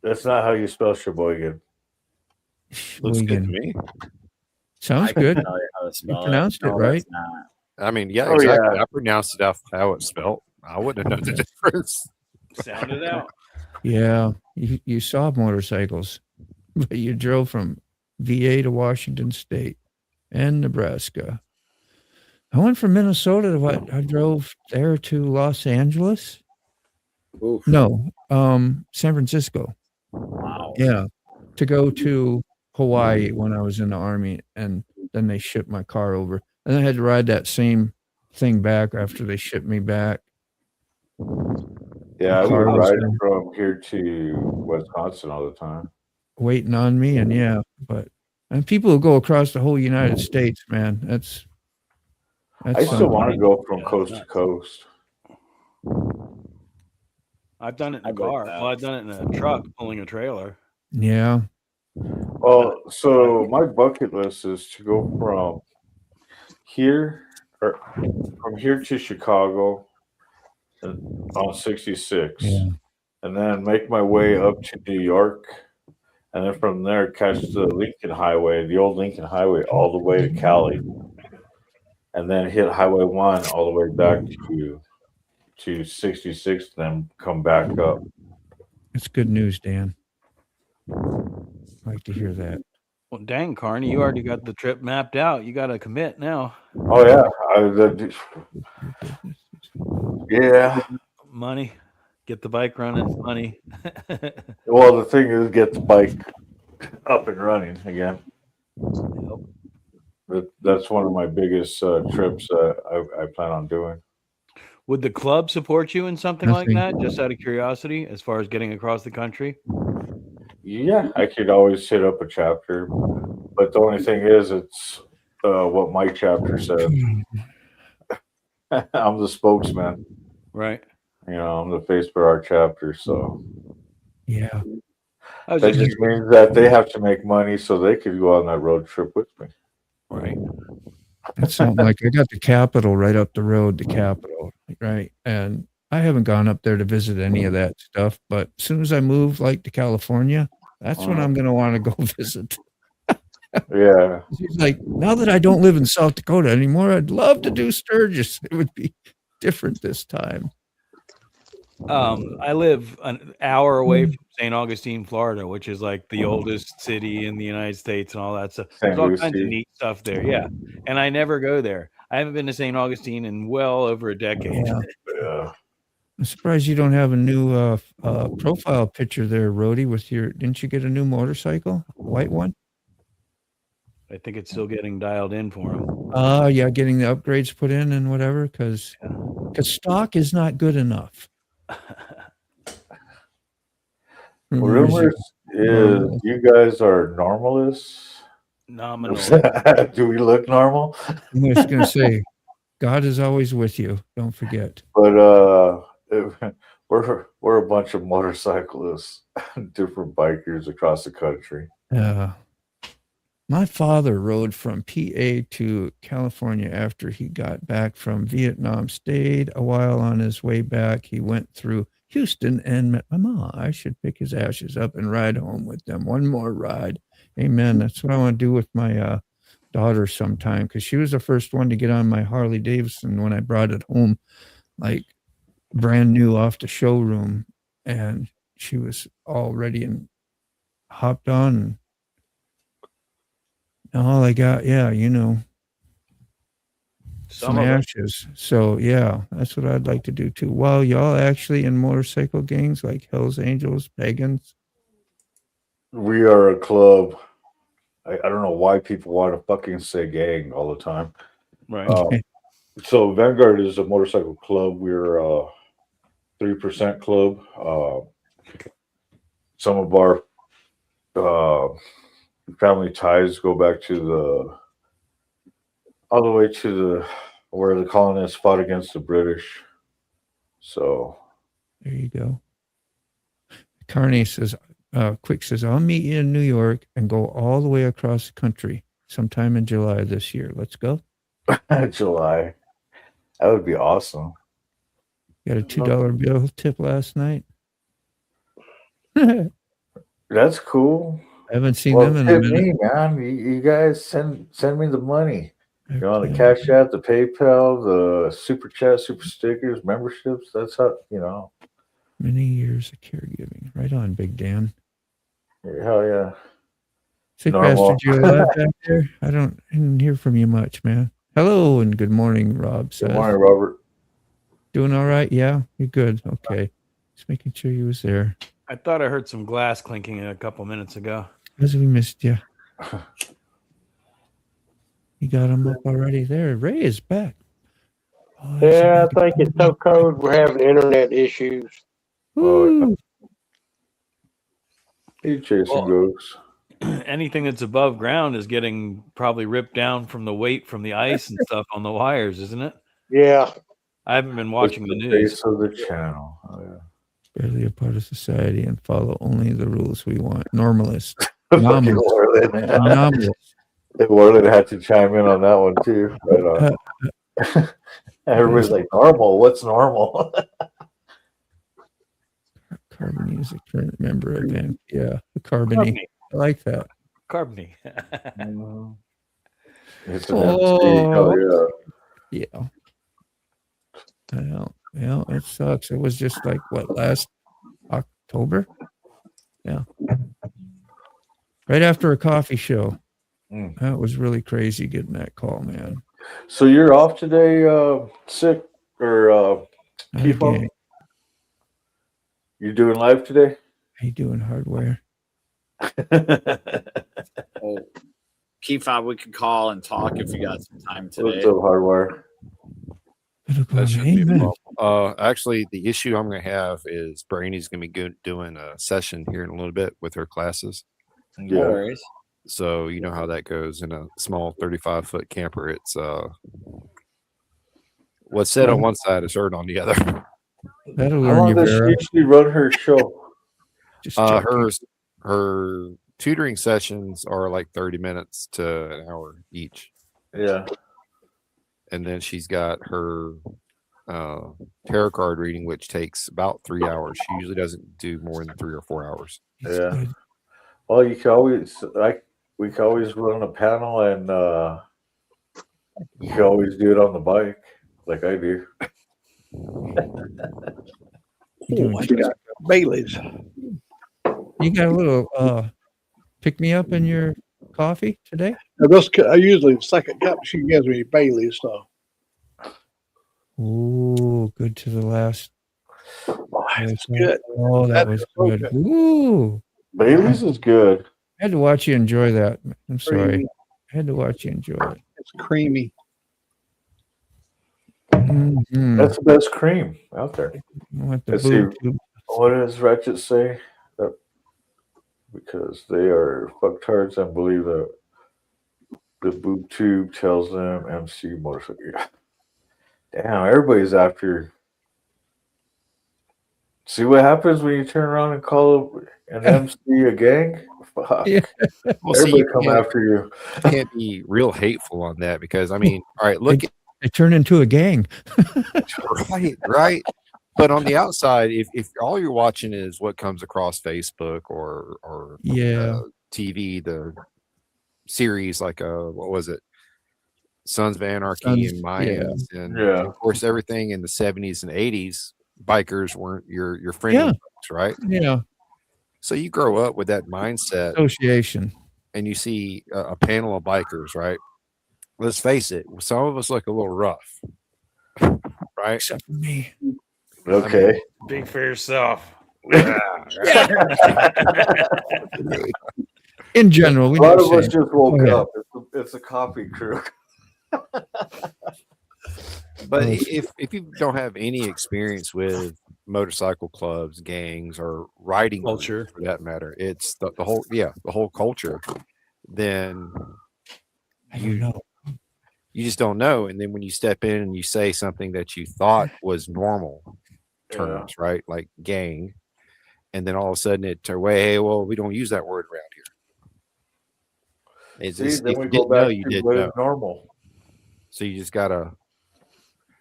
That's not how you spell Sheboygan. looks good to Sheboygan. me. Sounds I can good. tell you how to spell pronounced it No, right. it's not. I mean, yeah, Oh, exactly. yeah. I pronounced it how it's spelled. I wouldn't have known the difference. Sound it out. Yeah, you saw motorcycles, but you drove from VA to Washington State and Nebraska. I went from Minnesota to what? I drove there to Los Angeles. Oof. No, San Francisco. Wow. Yeah, to go to Hawaii when I was in the Army, and then they shipped my car over. And I had to ride that same thing back after they shipped me back. Yeah, I The would car was ride from here to Wisconsin all the time. waiting on me, and yeah, and people who go across the whole United States, man, that's I still something. want to go from Yeah, coast to nuts. coast. I've done it in a I'd like car. that. Well, I've done it in a truck pulling a trailer. Yeah, Well, so my bucket list is to go from here to Chicago on 66, yeah. and then make my way up to New York, and then from there catch the Lincoln Highway, the old Lincoln Highway, all the way to Cali, and then hit Highway 1 all the way back to 66, then come back up. It's good news, Dan. I like to hear that. Well, dang, Carney, you already got the trip mapped out. You got to commit now. Oh yeah. Money, get the bike running. Money. Well, the thing is, get the bike up and running again. That's one of my biggest trips I plan on doing. Would the club support you in something like Nothing. that? Just out of curiosity, as far as getting across the country? Yeah, I could always hit up a chapter, but the only thing is, it's what my chapter said. I'm the spokesman. Right. You know, I'm the face for our chapter, so Yeah, I was that just just means that they have to make money so they could go on that road trip with me. right. that's something like I got the Capitol right up the road, the Capitol, right? And I haven't gone up there to visit any of that stuff, but as soon as I move like to California, that's when I'm going to want to go visit. Yeah. He's like, now that I don't live in South Dakota anymore, I'd love to do Sturgis. It would be different this time. I live an hour away from St. Augustine, Florida, which is like the oldest city in the United States and all that stuff. St. There's all kinds of Lucie. neat stuff there. Yeah. And I never go there. I haven't been to St. Augustine in well over a decade. Yeah. Yeah. I'm surprised you don't have a new profile picture there, Rhodey, with your, didn't you get a new motorcycle? White one? I think it's still getting dialed in for him. Yeah, getting the upgrades put in and whatever, because stock is not good enough. Rumors is you guys are normalists. Nominal. Do we look normal? I'm just going to say, God is always with you. Don't forget. But we're a bunch of motorcyclists, different bikers across the country. My father rode from PA to California after he got back from Vietnam, stayed a while on his way back. He went through Houston and met my mom. I should pick his ashes up and ride home with them. One more ride. Amen. That's what I want to do with my daughter sometime, because she was the first one to get on my Harley Davidson when I brought it home, like brand new off the showroom. And she was all ready and hopped on. And all I got, some ashes. So yeah, that's what I'd like to do too. Well, y'all actually in motorcycle gangs like Hells Angels, Pagans? We are a club. I don't know why people want to fucking say gang all the time. Right. So Vanguard is a motorcycle club. We're a 3% club. Some of our family ties go back to all the way to where the colonists fought against the British. So There you go. Carney says, Quick says, I'll meet you in New York and go all the way across the country sometime in July this year. Let's go. July. That would be awesome. Got a $2 bill tip last night. That's cool. I haven't seen Well, them in a tip minute. me, man. You guys send me the money. You know, the Cash App, the PayPal, the Super Chat, Super Stickers, memberships. That's how, you know. Many years of caregiving. Right on, Big Dan. Hell yeah. Say, Normal. Pastor Joe, back there. I didn't hear from you much, man. Hello and good morning, Rob says. Good morning, Robert. Doing all right? Yeah, you're good. Okay. Just making sure you was there. I thought I heard some glass clinking a couple minutes ago. Because we missed you. You got him up already there. Ray is back. Oh, Yeah, I think it's so cold. We're having internet issues. Woo. He chasing ghosts. Anything that's above ground is getting probably ripped down from the weight from the ice and stuff on the wires, isn't it? Yeah. I haven't been watching the news. Base of the channel. Oh, yeah. Barely a part of society and follow only the rules we want. Normalist. Fucking Anomalous. Orland. Anomalous. Orland had to chime in on that one too. But, everybody's like, normal. What's normal? Carbony is a current member event. Yeah, the Carbony. I like that. Carbony. It's an MC. Oh, yeah. Well, it sucks. It was just like, what, last October? Yeah. Right after a coffee show. That was really crazy getting that call, man. So you're off today, sick or Keith? You doing live today? He doing hardware. Oh, P5, we could call and talk if you got some time today. What's up, hardware? That shouldn't be a problem. Actually, the issue I'm going to have is Brainy's going to be doing a session here in a little bit with her classes. Yeah. No worries. So you know how that goes in a small 35-foot camper. It's what's said on one side is heard on the other. That'll How long does she usually run her show? Her tutoring sessions are like 30 minutes to an hour each. Yeah. And then she's got her tarot card reading, which takes about 3 hours. She usually doesn't do more than 3 or 4 hours. Yeah. Well, you can always we can always run a panel, and you can always do it on the bike, like I do. Oh, I got Bailey's. You got a little pick me up in your coffee today? I usually the second cup she gives me Bailey's, so. Ooh, good to the last. Oh, that's good. Oh, that was so good. Ooh. Bailey's is good. I had to watch you enjoy that. I'm sorry. Creamy. I had to watch you enjoy it. It's creamy. Mm-hmm. That's the best cream out there. Let's see, what does Ratchet say? Because they are fucktards and believe that the boob tube tells them MC motorcycle. Damn, everybody's after. See what happens when you turn around and call an MC a gang? Fuck. Yeah. Well, everybody come after you. You can't be real hateful on that because, I mean, all right, look at they turn into a gang. right. But on the outside, if all you're watching is what comes across Facebook or TV, the series like what was it, Sons of Anarchy and Mayans, and of course everything in the 70s and 80s, bikers weren't your friendly folks, right? Yeah. So you grow up with that mindset, association, and you see a panel of bikers, right? Let's face it, some of us look a little rough, right? Except for me. Okay. I mean, speak for yourself. In general, a lot of us just woke up. It's a coffee crew. But if you don't have any experience with motorcycle clubs, gangs, or riding culture for that matter, it's the whole culture, then you just don't know. And then when you step in and you say something that you thought was normal terms, right, like gang, and then all of a sudden hey, well, we don't use that word around here. Then we go back to what is normal. So you just gotta,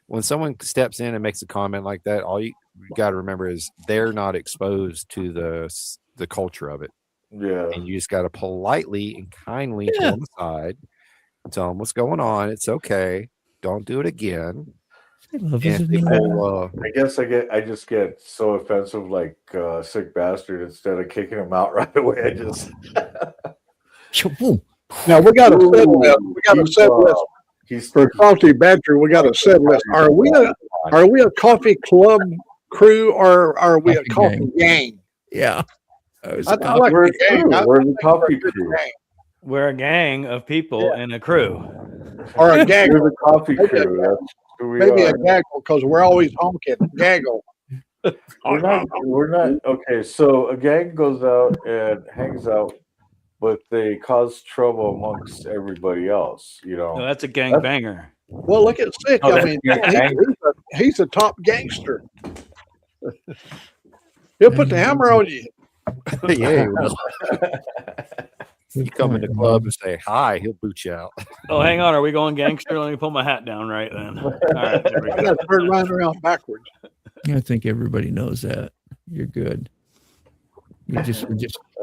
when someone steps in and makes a comment like that, all you got to remember is they're not exposed to the culture of it. Yeah. And you just got to politely and kindly pull them aside Tell them what's going on. It's okay. Don't do it again. I love And his people, I guess I just get so offensive, like sick bastard. Instead of kicking him out right away, I just Now we got a set list. We got a set list he's for Coffee Badger. We got a set list. Are we a coffee club crew or are we a Coffee coffee gang? Yeah. I like we're the gang. I we're the think coffee we're a crew. gang. We're a gang of people in a crew. Or a gaggle. We're the coffee crew. That's who we Maybe are. a gaggle because we're always honking. Gaggle. We're not okay. So a gang goes out and hangs out, but they cause trouble amongst everybody else. You know. No, that's a gang banger. Well, look at Sick. Oh, I that's mean, gang. he's a top gangster. He'll put the hammer on you. yeah, you come in the club and say hi, he'll boot you out. Oh, hang on. Are we going gangster? Let me pull my hat down right then. All right, there we I go. got to turn around backwards. I think everybody knows that. You're good. You're just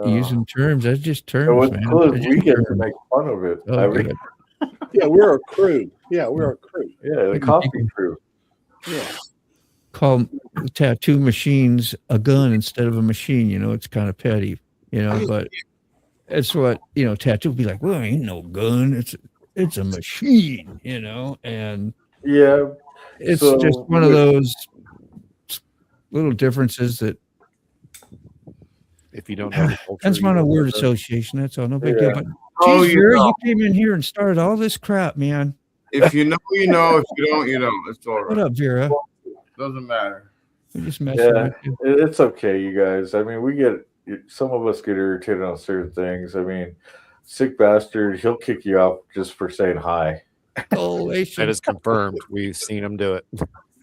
using terms. That's just terms. So what's man. cool That's is we just get to terms. make fun of it. Oh, I mean, good. Yeah, we're a crew. Yeah, we're a crew. yeah, the coffee crew. Yeah. Call tattoo machines a gun instead of a machine. You know, it's kind of petty. You know, but it's what tattoo be like. Well, ain't no gun. It's a machine. You know, and Yeah, it's so just one of those little differences that. If you don't know the culture, That's you not a don't word know. association. That's all. No big Yeah. deal. But Oh, geez, you Vera, know. you came in here and started all this crap, man. If you know, you know. If you don't, you don't. It's all What right. up, Vera? Doesn't matter. We're just messing Yeah. with you. It's okay, you guys. I mean, some of us get irritated on certain things. I mean, sick bastard, he'll kick you out just for saying hi. That is confirmed. We've seen him do it.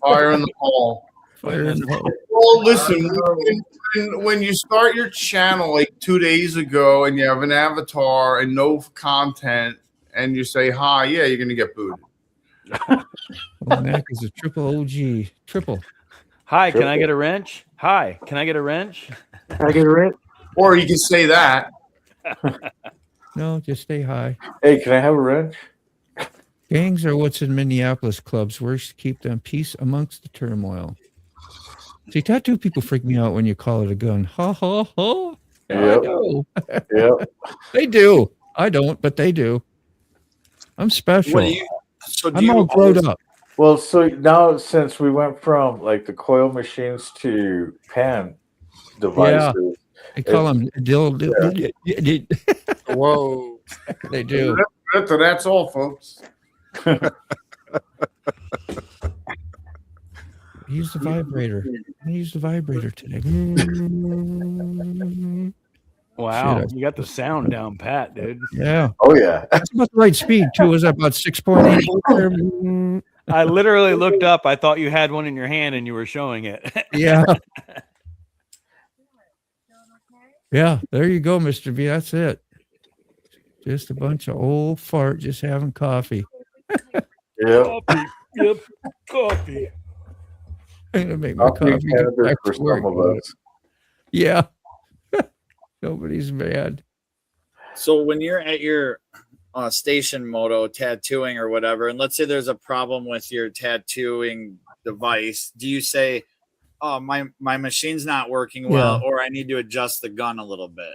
Fire in the hall. Fire in the hole. Well, listen, when you start your channel like 2 days ago and you have an avatar and no content and you say hi, yeah, you're going to get booted. Well, Mac is a triple OG. Triple. Hi, can I get a wrench? Hi, can I get a wrench? I get it right. Or you can say that. No, just stay high. Hey, can I have a wrench? Gangs are what's in Minneapolis clubs. Works to keep them peace amongst the turmoil. See, tattoo people freak me out when you call it a gun. Ha ha ha. I Yep. know. Yep. They do. I don't, but they do. I'm special. What do you? So do I'm you all grown always- up. Well, so now since we went from like the coil machines to pan devices, They call them Whoa. They do. That's all, folks. Use the vibrator. I use the vibrator today. Wow, Shit. you got the sound down pat, dude. Yeah. oh yeah, That's about the right speed, too. Was that about 6.8? I literally looked up. I thought you had one in your hand and you were showing it. Yeah. Yeah, there you go, Mr. V. That's it. Just a bunch of old fart just having coffee. yeah. Coffee. Yep. Coffee. I'm gonna make my Coffee coffee. and Get cannabis back for to work. some of us. Yeah. Nobody's mad. So when you're at your station moto tattooing or whatever, and let's say there's a problem with your tattooing device, do you say, "Oh, my machine's not working well," Yeah. or "I need to adjust the gun a little bit"?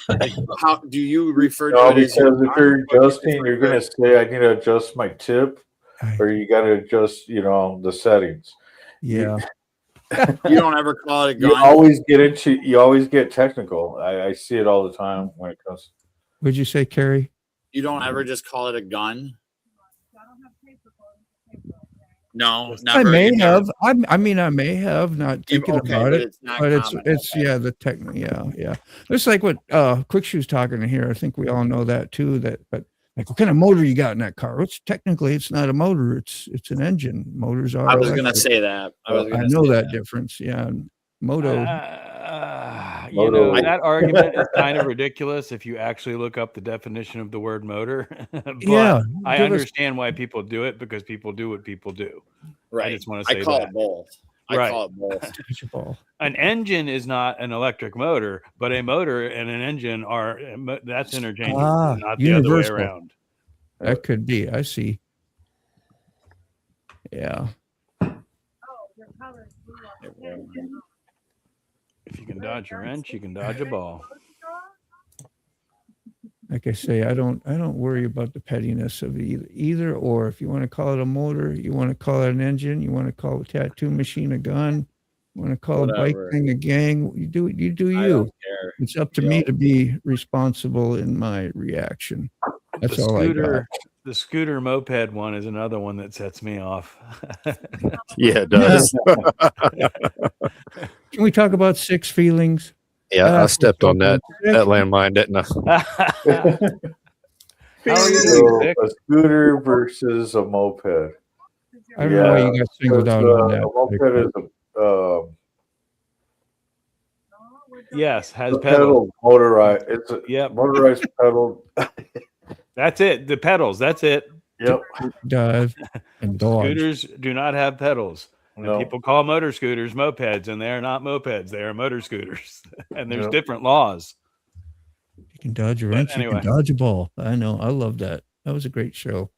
Like, how do you refer to No, it as because if you're gun, or do you adjusting, you're refer gonna to- say, "I need to adjust my tip," Right. or you got to adjust, the settings. Yeah. You don't ever call it a You gun. always get technical. I see it all the time when it comes. What'd you say, Carrie? You don't ever just call it a gun. No, never. I may You never- have. I mean, I may have not thinking okay, about but it. it's not But it's common. yeah, the technical, yeah. It's like what Quick Shoe's talking to here. I think we all know that too. But like, what kind of motor you got in that car? It's technically it's not a motor. It's an engine. Motors are. I was gonna electric. say that. I was I gonna know say that difference. Yeah, Moto. That argument is kind of ridiculous if you actually look up the definition of the word motor. But Yeah, I give us- understand why people do it because people do what people do. Right. I just want to say I call that. it both. I Right. call it both. Touch a ball. An engine is not an electric motor, but a motor and an engine are that's interchangeable, not the universal. other way around. That could be. I see. Yeah. If you can dodge a wrench, you can dodge a ball. Like I say, I don't worry about the pettiness of either or. If you want to call it a motor, you want to call it an engine, you want to call a tattoo machine a gun, you want to call a bike Whatever. thing a gang, you do I you. don't care. It's up to me to be responsible in my reaction. That's The all I got. The scooter moped one is another one that sets me off. Yeah, it does. Can we talk about six feelings? Yeah, I stepped on that landmine, didn't I? How are you So, doing, Vic? a scooter versus a moped. I don't know why you got singled out on that. A moped is Yes, has a pedals. pedal motorized. It's a Yep. motorized pedal. That's it. The pedals. That's it. Yep. Dive and dodge. Scooters do not have pedals. And No. people call motor scooters mopeds, and they're not mopeds. They are motor scooters. And there's Yep. different laws. You can dodge a wrench, anyway. you can dodge a ball. I know. I love that. That was a great show.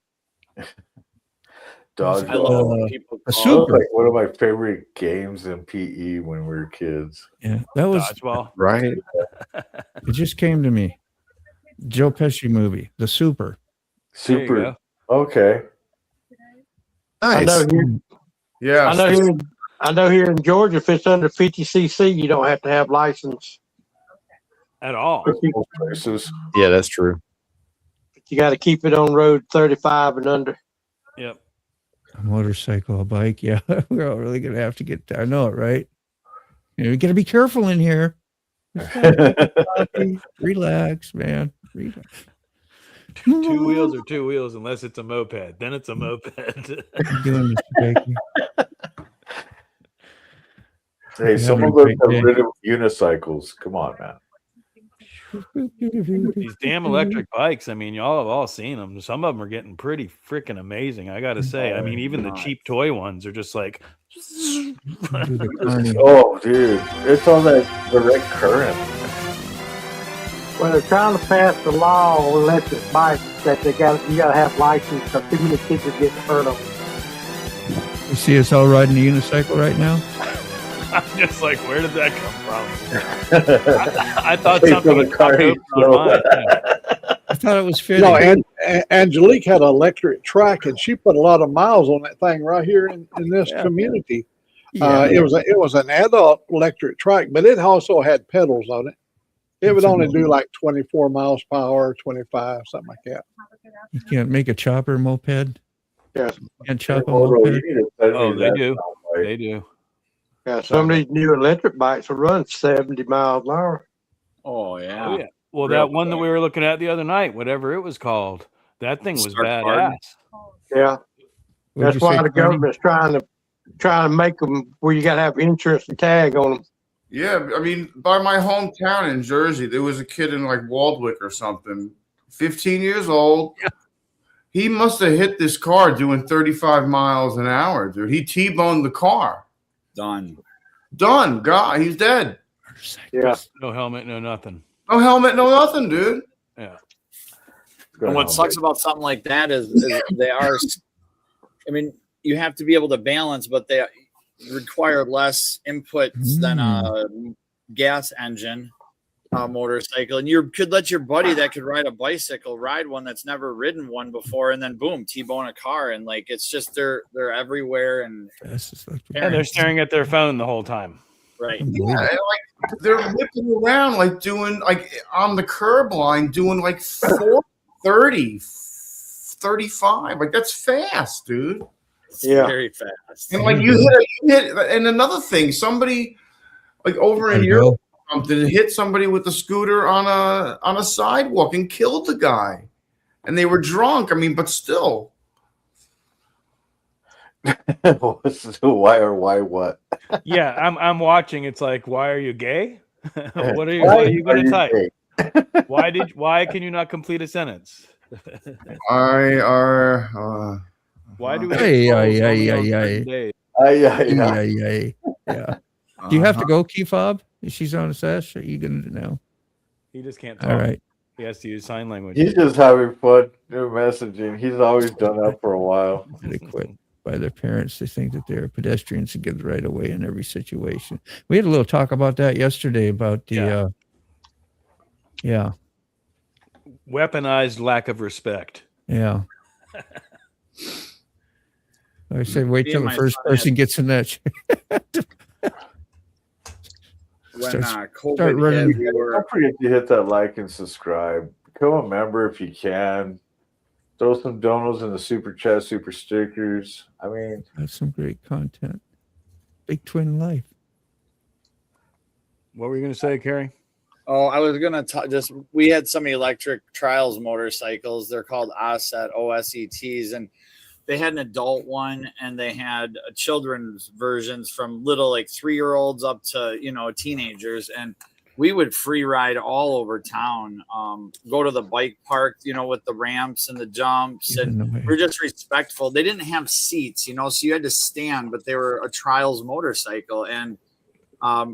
Dodge. I love when people a call. super. Like one of my favorite games in PE when we were kids. Yeah, that was Dodgeball. Right. it just came to me. Joe Pesci movie, The Super. There you Super. go. Okay. I know here, Yeah. I know here in Georgia, if it's under 50 cc, you don't have to have license. At all. Most places. Yeah, that's true. You got to keep it on road 35 and under. Yep. A motorcycle, a bike. Yeah, we're all really gonna have to get. I know it, right? You know, we gotta be careful in here. Relax, man. Relax. Two wheels are two wheels unless it's a moped. Then it's a moped. I'm doing this, Becky. Hey, some of us have ridden unicycles. Come on, man. These damn electric bikes. I mean, y'all have all seen them. Some of them are getting pretty freaking amazing. I got to say. I mean, even the cheap toy ones are just like. Do the carny. Oh, dude. It's on that direct current. Well, they're trying to pass the law on electric bikes that you got to have license because too many kids are getting hurt on them. You see us all riding a unicycle right now? I'm just like, where did that come from? I thought Hey, something from the was car, open on mine. I thought it was fitting. No, and Angelique had an electric trike, and she put a lot of miles on that thing right here in this community. Yeah. It was an adult electric trike, but it also had pedals on it. It would only do like 24 miles per hour, 25, something like that. You can't make a chopper moped. Yes. You can't chop a Oh, moped. you need to send me Oh, they that do. soundbite. They do. Yeah, some of these new electric bikes will run 70 miles an hour. Oh yeah. Oh, yeah. Well, Real that one that we were looking at the other night, whatever it was called, that thing was Start badass. farting. Yeah, What'd that's you why say, the Connie? government's trying to make them where you got to have insurance and tag on them. Yeah, I mean, by my hometown in Jersey, there was a kid in like Waldwick or something, 15 years old. Yeah. He must have hit this car doing 35 miles an hour, dude. He T-boned the car. Done. Done. God, he's dead. Yeah, No helmet, no nothing. No helmet, no nothing, dude. Yeah. And what sucks about something like that is they are. I mean, you have to be able to balance, but they require less inputs than a gas engine motorcycle. And you could let your buddy that could ride a bicycle ride one that's never ridden one before, and then boom, T-bone a car, and like it's just they're everywhere and That's just like And they're staring at their phone the whole time. right. Yeah, and, like they're whipping around, like doing like on the curb line, doing like 30, 35. Like that's fast, dude. It's Yeah. very fast. And like you hit, and another thing, somebody like over in Europe or something hit somebody with a scooter on a sidewalk and killed the guy, and they were drunk. I mean, but still, Why what? Yeah, I'm watching. It's like, why are you gay? What are you going to type? gay? Why can you not complete a sentence? Why do we Hey, get ay, calls only ay, on ay, certain ay. days? Yeah. Do you have to go, Key Fob? She's on a sesh. Are you gonna know? He just can't talk. All right. He has to use sign language. He's just having fun doing messaging. He's always done that for a while. They quit by their parents. They think that they're pedestrians and get right away in every situation. We had a little talk about that yesterday about the Weaponized lack of respect. Yeah. I said, wait Me till and the my first son person gets in that. When Start COVID running. hit, we were Don't forget to hit that like and subscribe. Become a member if you can. Throw some donos in the super chat, super stickers. I mean, That's some great content. Big Twin Life. What were you going to say, Carrie? Oh, I was gonna we had some electric trials motorcycles. They're called OSETs, and they had an adult one and they had children's versions from little like 3-year-olds up to teenagers, and we would free ride all over town. Go to the bike park, with the ramps and the jumps, and we're just respectful. They didn't have seats, so you had to stand, but they were a trials motorcycle, and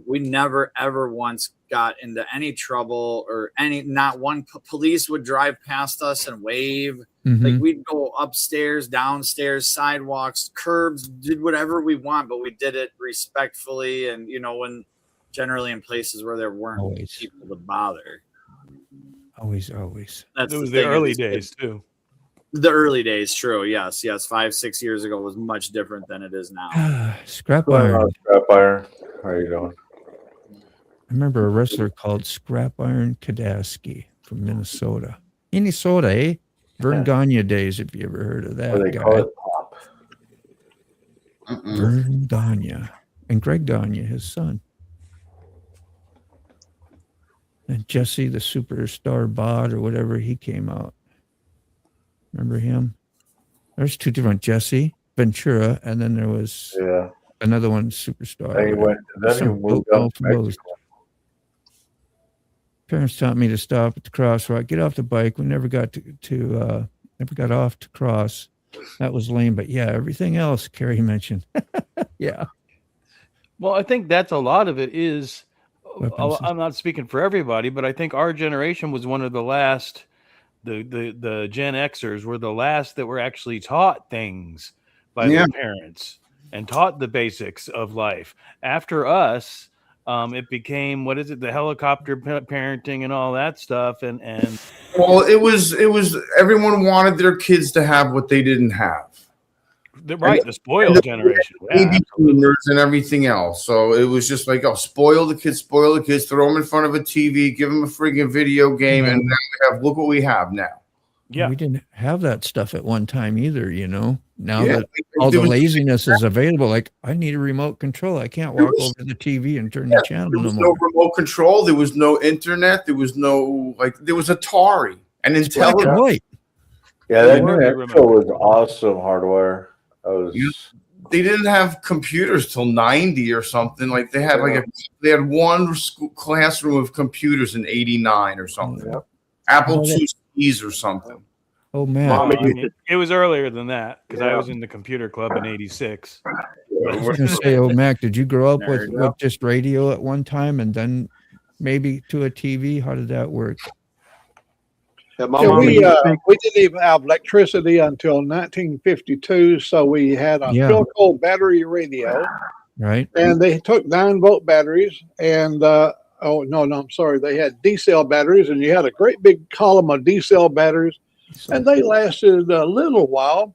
we never ever once got into any trouble or not one police would drive past us and wave. Like we'd go upstairs, downstairs, sidewalks, curbs, did whatever we want, but we did it respectfully. And, when generally in places where there weren't people to bother. Always. That was the early days too. The early days. True. Yes. 5-6 years ago was much different than it is now. Scrap Iron. Scrap Iron. How are you doing? I remember a wrestler called Scrap Iron Kadaski from Minnesota. Minnesota, eh? Vern Gagne days, if you ever heard of that They guy. call it pop. Vern Gagne. And Greg Gagne, his son. And Jesse, the superstar bot or whatever, he came out. Remember him? There's two different Jesse, Ventura, and then there was another one, superstar. Then he moved out to Mexico. Parents taught me to stop at the crosswalk, get off the bike. We never got never got off to cross. That was lame, but yeah, everything else Carrie mentioned. Yeah. Well, I think that's a lot of it is. I'm not speaking for everybody, but I think our generation was one of the last. The Gen Xers were the last that were actually taught things by their parents and taught the basics of life. After us, it became the helicopter parenting and all that stuff. And well, it was everyone wanted their kids to have what they didn't have. The spoiled generation, baby boomers and everything else. So it was just like, spoil the kids, throw them in front of a TV, give them a friggin' video game, and now look what we have now. Yeah, we didn't have that stuff at one time either. Now that all the laziness is available, like I need a remote control. I can't walk over to the TV and turn the channel. There was no remote control. There was no internet. There was no there was Atari and Intelli. Yeah, that was awesome hardware. They didn't have computers till 90 or something. Like they had they had one classroom of computers in 89 or something. Apple II's or something. Oh man, it was earlier than that because I was in the computer club in '86. I was gonna say, Mac, did you grow up with just radio at one time and then maybe to a TV? How did that work? We didn't even have electricity until 1952, so we had a Philco battery radio. Right. And they took 9-volt batteries and I'm sorry, they had D-cell batteries, and you had a great big column of D-cell batteries, and they lasted a little while,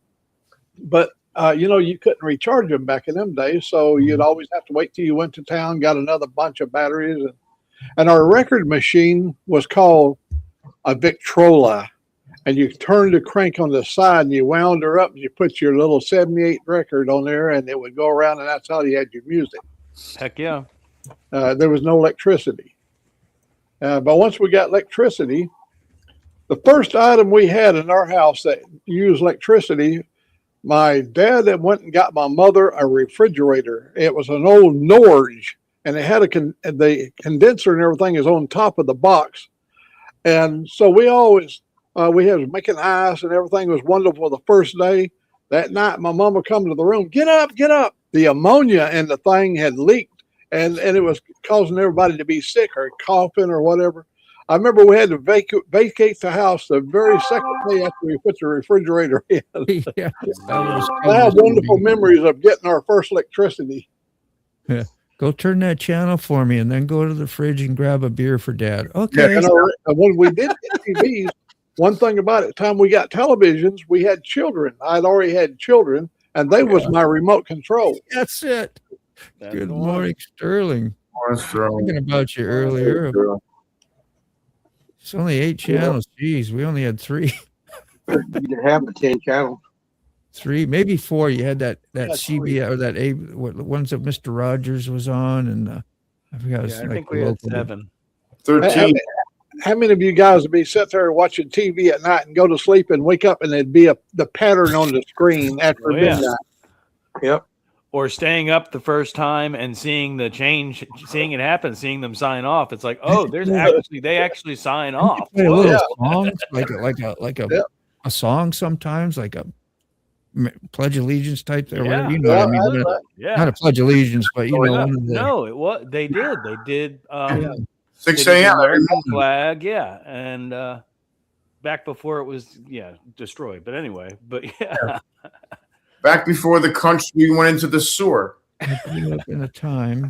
but you couldn't recharge them back in them days, so you'd always have to wait till you went to town, got another bunch of batteries, and our record machine was called a Victrola, and you turned the crank on the side and you wound her up and you put your little 78 record on there and it would go around, and that's how you had your music. Heck yeah. There was no electricity. But once we got electricity, the first item we had in our house that used electricity, my dad had went and got my mother a refrigerator. It was an old Norge, and it had the condenser and everything is on top of the box. And so we always, we had making ice and everything was wonderful the first day. That night, my mom would come to the room, get up. The ammonia in the thing had leaked, and it was causing everybody to be sick or coughing or whatever. I remember we had to vacate the house the very second day after we put the refrigerator in. Yeah, that was I have wonderful memories of getting our first electricity. Yeah. Go turn that channel for me, and then go to the fridge and grab a beer for Dad. Yeah, Okay. when we did get TVs, one thing about it, time we got televisions, we had children. I'd already had children, and they was my remote control. That's it. That's Good the one. morning, Sterling. Thinking about you earlier. It's only 8 channels. Jeez, we only had 3. You didn't have the 10 channels. 3, maybe 4. You had that Yeah, CBS or that ones that Mr. Rogers was on, and I forgot. Yeah, I think we had 7. 13. How many of you guys would be sit there watching TV at night and go to sleep and wake up and there'd be the pattern on the screen after Oh, yeah. midnight? Yep. Or staying up the first time and seeing the change, seeing it happen, seeing them sign off. It's like, oh, they actually sign off. Play a little Whoa. song, like Yep. a song sometimes, like a Pledge Allegiance type there. Yeah. You know what I mean? Yeah. Not a Pledge Allegiance, but you know, no, one of the, no, it was. They did. They did. 6 they did the a.m. every American morning. flag. Yeah, and back before it was destroyed. But anyway, Back before the country went into the sewer. I grew up in a time.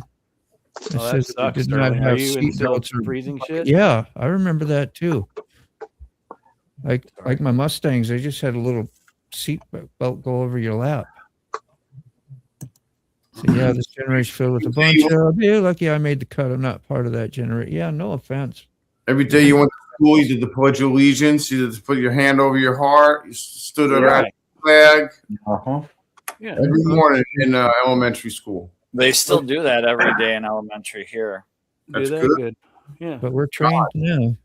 It Oh, that says sucks, we did not Sterling. Are have you in seat belts or freezing shit? Yeah, I remember that too. Like my Mustangs, they just had a little seat belt go over your lap. So yeah, this generation filled with a bunch of yeah, lucky I made the cut. I'm not part of that generation. Yeah, no offense. Every day you went to school, you did the Pledge of Allegiance. You did put your hand over your heart. You stood around Right. the flag Yeah. every morning in elementary school. They still do that every day in elementary here. That's Do that good. good. Yeah. But we're trained now.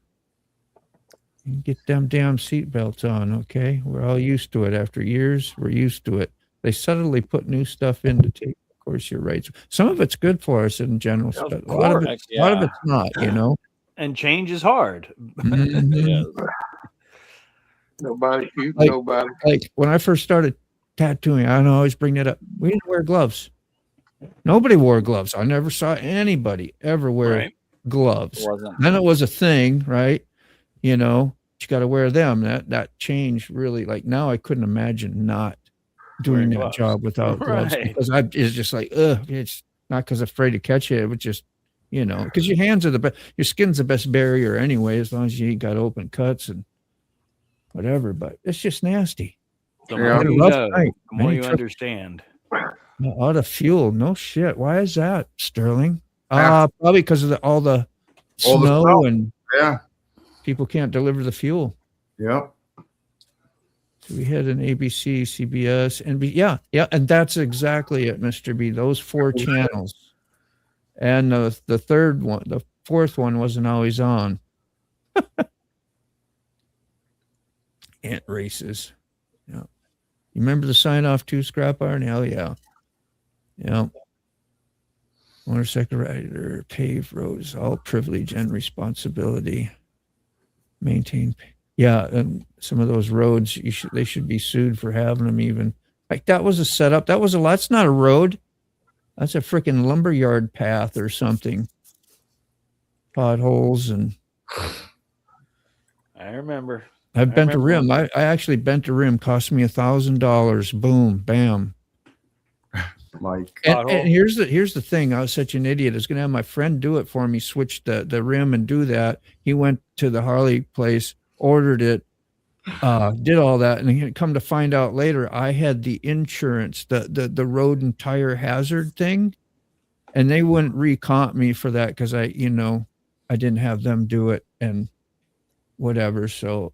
You get them damn seat belts on, okay? We're all used to it. After years, we're used to it. They subtly put new stuff in to take. Of course, you're right. Some of it's good for us in general, but a lot of course, it's not. You know. And change is hard. Mhm. Nobody shoots Like- nobody. Like when I first started tattooing, I always bring that up. We didn't wear gloves. Nobody wore gloves. I never saw anybody ever wear Right. gloves. It wasn't. Then it was a thing, right? You know, you got to wear them. That changed really. Like now, I couldn't imagine not doing Wearing that gloves. job without gloves Right. because it's just like, it's not because I'm afraid to catch it. It was just, you know, because your hands are the best, your skin's the best barrier anyway, as long as you ain't got open cuts and whatever. But it's just nasty. The Yeah. more Had a you rough know, night. the more Many you trips. understand. Out of fuel, no shit. Why is that, Sterling? Probably because of all the All the snow snow. and Yeah. people can't deliver the fuel. Yep. So we had an ABC, CBS, and yeah, and that's exactly it, Mr. B. Those 4 channels, and the third one, the fourth one wasn't always on. Ant races. Yeah. You remember the sign off too, Scrap Iron? Hell yeah. Yeah. Motorcycle rider, paved roads, all privilege and responsibility. Maintain. Yeah, and some of those roads, they should be sued for having them even. Like that was a setup. That's not a road. That's a freaking lumberyard path or something. Potholes and I remember. I bent a remember. rim. I actually bent a rim. Cost me $1,000. Boom, bam. Mike. And here's the thing. I was such an idiot. I was going to have my friend do it for me. Switch the rim and do that. He went to the Harley place, ordered it, did all that, and he come to find out later, I had the insurance, the road and tire hazard thing, and they wouldn't recomp me for that because I didn't have them do it and whatever. So,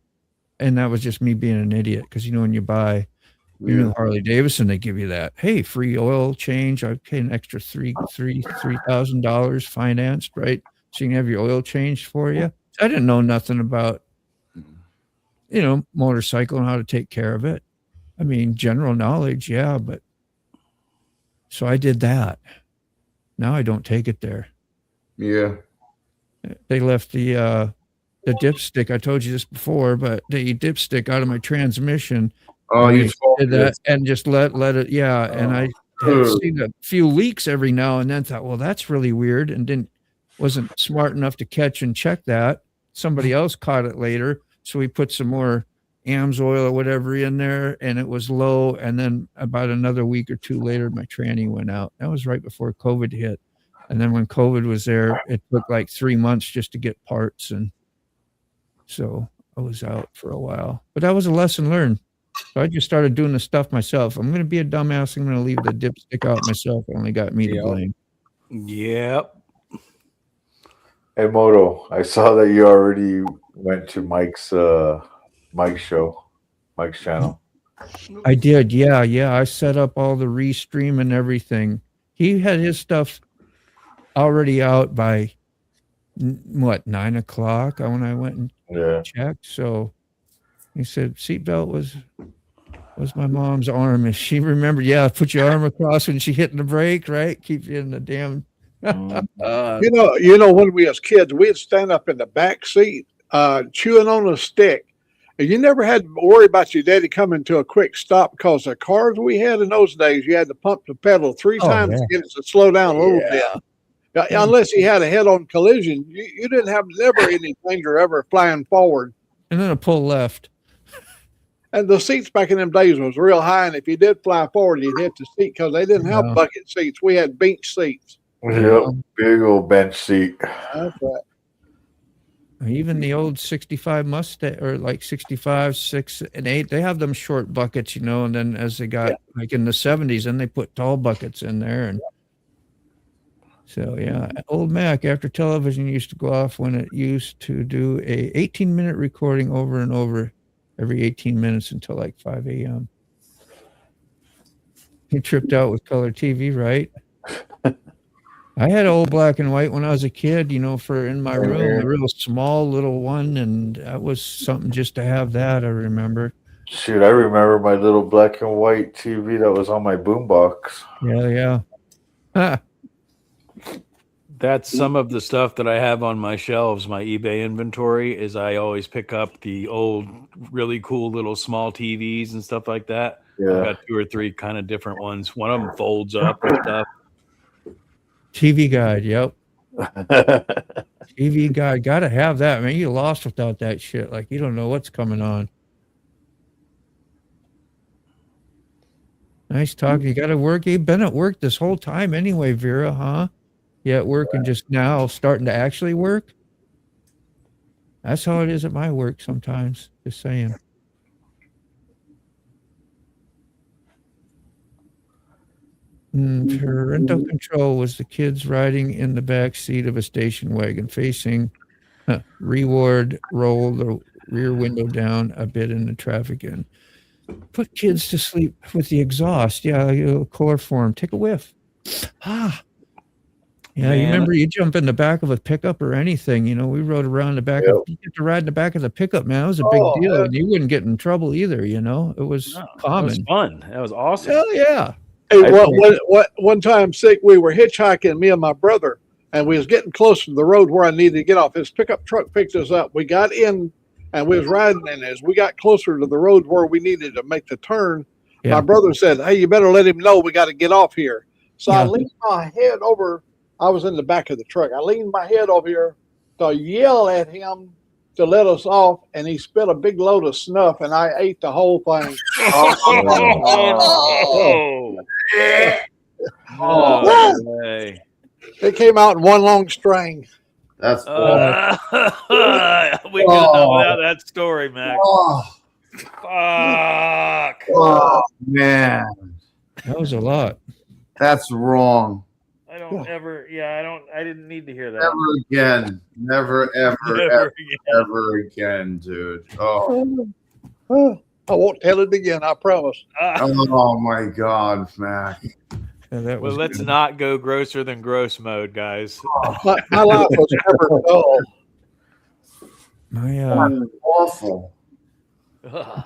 and that was just me being an idiot because when you buy your new Harley Davidson, they give you that, hey, free oil change. I paid an extra $3,000 financed, right? So you can have your oil changed for you. I didn't know nothing about motorcycle and how to take care of it. I mean, general knowledge, yeah, but so I did that. Now I don't take it there. Yeah. They left the dipstick. I told you this before, but the dipstick out of my transmission. Oh, and you we told did me that this. and just let it. Yeah, and I had seen a few leaks every now and then. Thought, well, that's really weird, and wasn't smart enough to catch and check that. somebody else caught it later. So we put some more AMS oil or whatever in there, and it was low. And then about another week or two later, my tranny went out. That was right before COVID hit. And then when COVID was there, it took like 3 months just to get parts. And so I was out for a while. But that was a lesson learned. So I just started doing the stuff myself. I'm going to be a dumbass. I'm going to leave the dipstick out myself. It only got me to blame. Yep. Hey, Moto, I saw that you already went to Mike's show, Mike's channel. I did. Yeah. I set up all the restream and everything. He had his stuff already out by 9 o'clock when I went and checked. So he said seatbelt was my mom's arm. If she remembered, put your arm across when she hit the brake, right? Keep you in the damn. You know, when we was kids, we'd stand up in the back seat, chewing on a stick. And you never had to worry about your daddy coming to a quick stop because the cars we had in those days, you had to pump the pedal three times to get it to slow down a little bit. Unless he had a head-on collision, you didn't have never any danger ever flying forward. And then a pull left. And the seats back in them days was real high. And if you did fly forward, you'd hit the seat because they didn't have bucket seats. We had bench seats. Yep, big old bench seat. That's right. Even the old 65 Mustang or like 65, 6 and 8, they have them short buckets, and then as they got like in the 70s, then they put tall buckets in there. And so, old Mac after television used to go off when it used to do a 18-minute recording over and over every 18 minutes until like 5 a.m. He tripped out with color TV, right? I had old black and white when I was a kid, for in my room, a real small little one. And that was something just to have that, I remember. Shoot, I remember my little black and white TV that was on my boombox. Yeah. That's some of the stuff that I have on my shelves. My eBay inventory is I always pick up the old, really cool little small TVs and stuff like that. Yeah. I've got 2 or 3 kind of different ones. One of them folds up and stuff. TV Guide, yep. TV Guide, gotta have that, man. You're lost without that shit. Like, you don't know what's coming on. Nice talking. You gotta work. You've been at work this whole time anyway, Vera, huh? Yeah, at work and just now starting to actually work. That's how it is at my work sometimes. Just saying. Parental control was the kids riding in the back seat of a station wagon facing reward, roll the rear window down a bit in the traffic and put kids to sleep with the exhaust. Chloroform. Take a whiff. You remember you jump in the back of a pickup or anything, we rode around the back of, you get to ride in the back of the pickup, man. It was a big deal. And you wouldn't get in trouble either, it was common. It was fun. That was awesome. Hell yeah. Hey, one time sick, we were hitchhiking, me and my brother, and we was getting close to the road where I needed to get off. His pickup truck picked us up. We got in and we was riding, and as we got closer to the road where we needed to make the turn, my brother said, "Hey, you better let him know we got to get off here." So I leaned my head over. I was in the back of the truck. I leaned my head over here to yell at him to let us off, and he spit a big load of snuff, and I ate the whole thing. It came out in one long string. That's we could have done without that story, Mac. Fuck. Oh, man. That was a lot. That's wrong. I don't ever. I didn't need to hear that. Never again. Never, ever again, dude. Oh. I won't tell it again. I promise. Oh my God, Mac. Well, let's not go grosser than gross mode, guys. My life was never dull. My awful.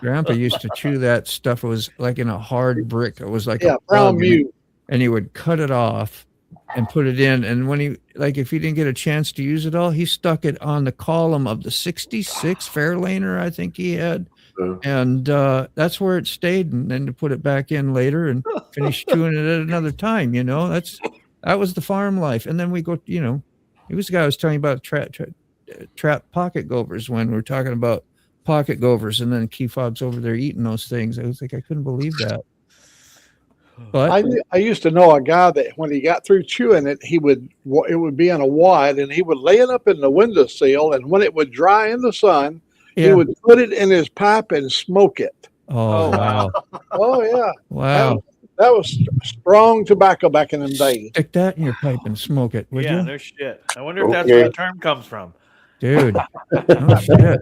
grandpa used to chew that stuff. It was like in a hard brick. It was like a brown mute. And he would cut it off and put it in. And when if he didn't get a chance to use it all, he stuck it on the column of the 66 Fairlaner, I think he had. And that's where it stayed. And then to put it back in later and finish chewing it at another time, that was the farm life. And then we go, he was the guy I was telling you about trap pocket gophers when we're talking about pocket gophers, and then Key Fob's over there eating those things. I was like, I couldn't believe that. But I used to know a guy that when he got through chewing it, it would be in a wad, and he would lay it up in the windowsill, and when it would dry in the sun, he would put it in his pipe and smoke it. Oh wow! Oh yeah! Wow! That was strong tobacco back in them days. Stick that in your pipe and smoke it, would you? No shit. I wonder if that's where the term comes from. Dude. No shit.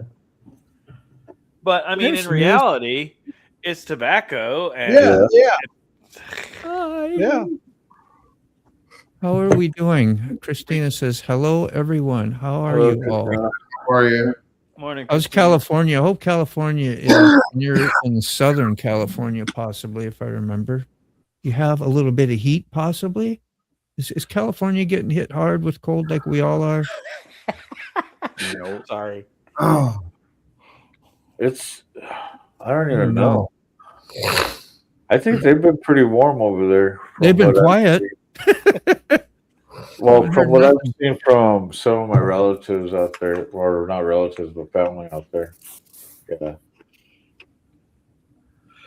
But I mean, in reality, it's tobacco. And yeah. How are we doing? Christina says, "Hello, everyone. How are you all? How are you? Morning. How's California? I hope California is near in Southern California, possibly, if I remember. You have a little bit of heat, possibly. Is California getting hit hard with cold like we all are? No, sorry. Oh, I don't even know. I think they've been pretty warm over there. They've been quiet. Well, from what I've seen from some of my relatives out there, or not relatives, but family out there. Yeah.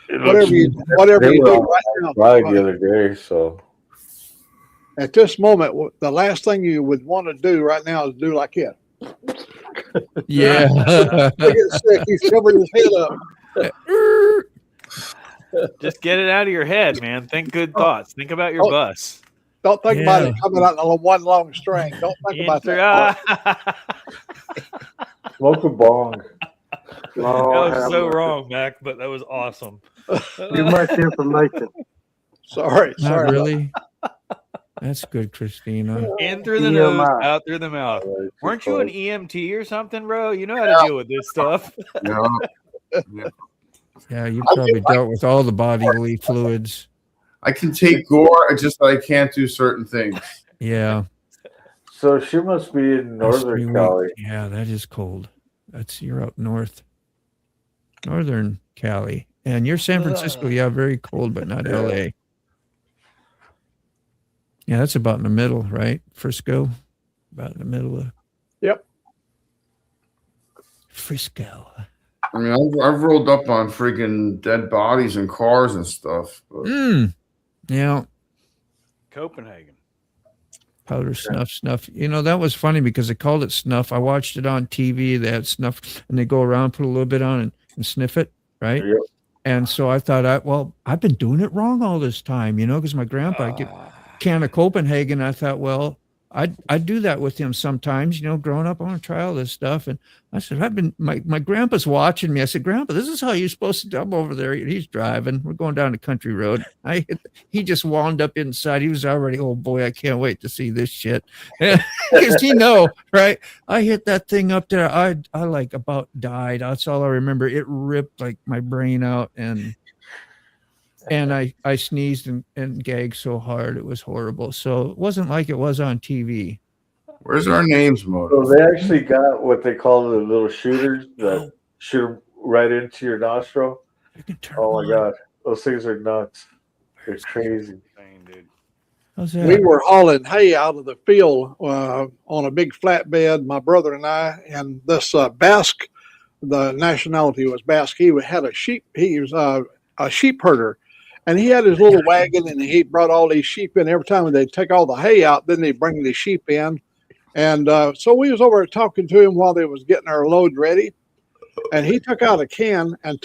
Whatever you do right now. The other day, so. At this moment, the last thing you would want to do right now is do like it. Yeah. He gets sick. He's covering his head up. Just get it out of your head, man. Think good thoughts. Think about your bus. Don't think about it coming out on one long string. Don't think about that. Smoke a bong. That was so wrong, Mac, but that was awesome. Too much information. Sorry. Not really. That's good, Christina. In through the nose, out through the mouth. Weren't you an EMT or something, bro? You know how to deal with this stuff. Yeah, you probably dealt with all the bodily fluids. I can take gore, it's just that I can't do certain things. Yeah. So she must be in Northern Cali. Yeah, that is cold. You're up north. Northern Cali. And you're San Francisco. Yeah, very cold, but not LA. Yeah, that's about in the middle, right? Frisco. About in the middle of Frisco. I mean, I've rolled up on freaking dead bodies and cars and stuff. But. Yeah. Copenhagen. Powder snuff. You know, that was funny because they called it snuff. I watched it on TV. They had snuff, and they go around, put a little bit on, and sniff it, right? Yep. And so I thought, I've been doing it wrong all this time, you know, because my grandpa I'd get a can of Copenhagen. I thought, well, I'd do that with him sometimes, you know, growing up. I want to try all this stuff. And I said, my grandpa's watching me. I said, Grandpa, this is how you're supposed to dump over there. He's driving. We're going down the country road. He just wound up inside. He was already, oh boy, I can't wait to see this shit. Because right? I hit that thing up there. I like about died. That's all I remember. It ripped like my brain out, and I sneezed and gagged so hard. It was horrible. So it wasn't like it was on TV. Where's our names, Moto? So they actually got what they call the little shooters that shoot right into your nostril. Oh my God. Those things are nuts. They're crazy. We were hauling hay out of the field on a big flatbed, my brother and I, and this Basque, the nationality was Basque. He had a sheep. He was a sheep herder. And he had his little wagon, and he brought all these sheep in. Every time they'd take all the hay out, then they'd bring the sheep in. And so we was over talking to him while they was getting our load ready. And he took out a can and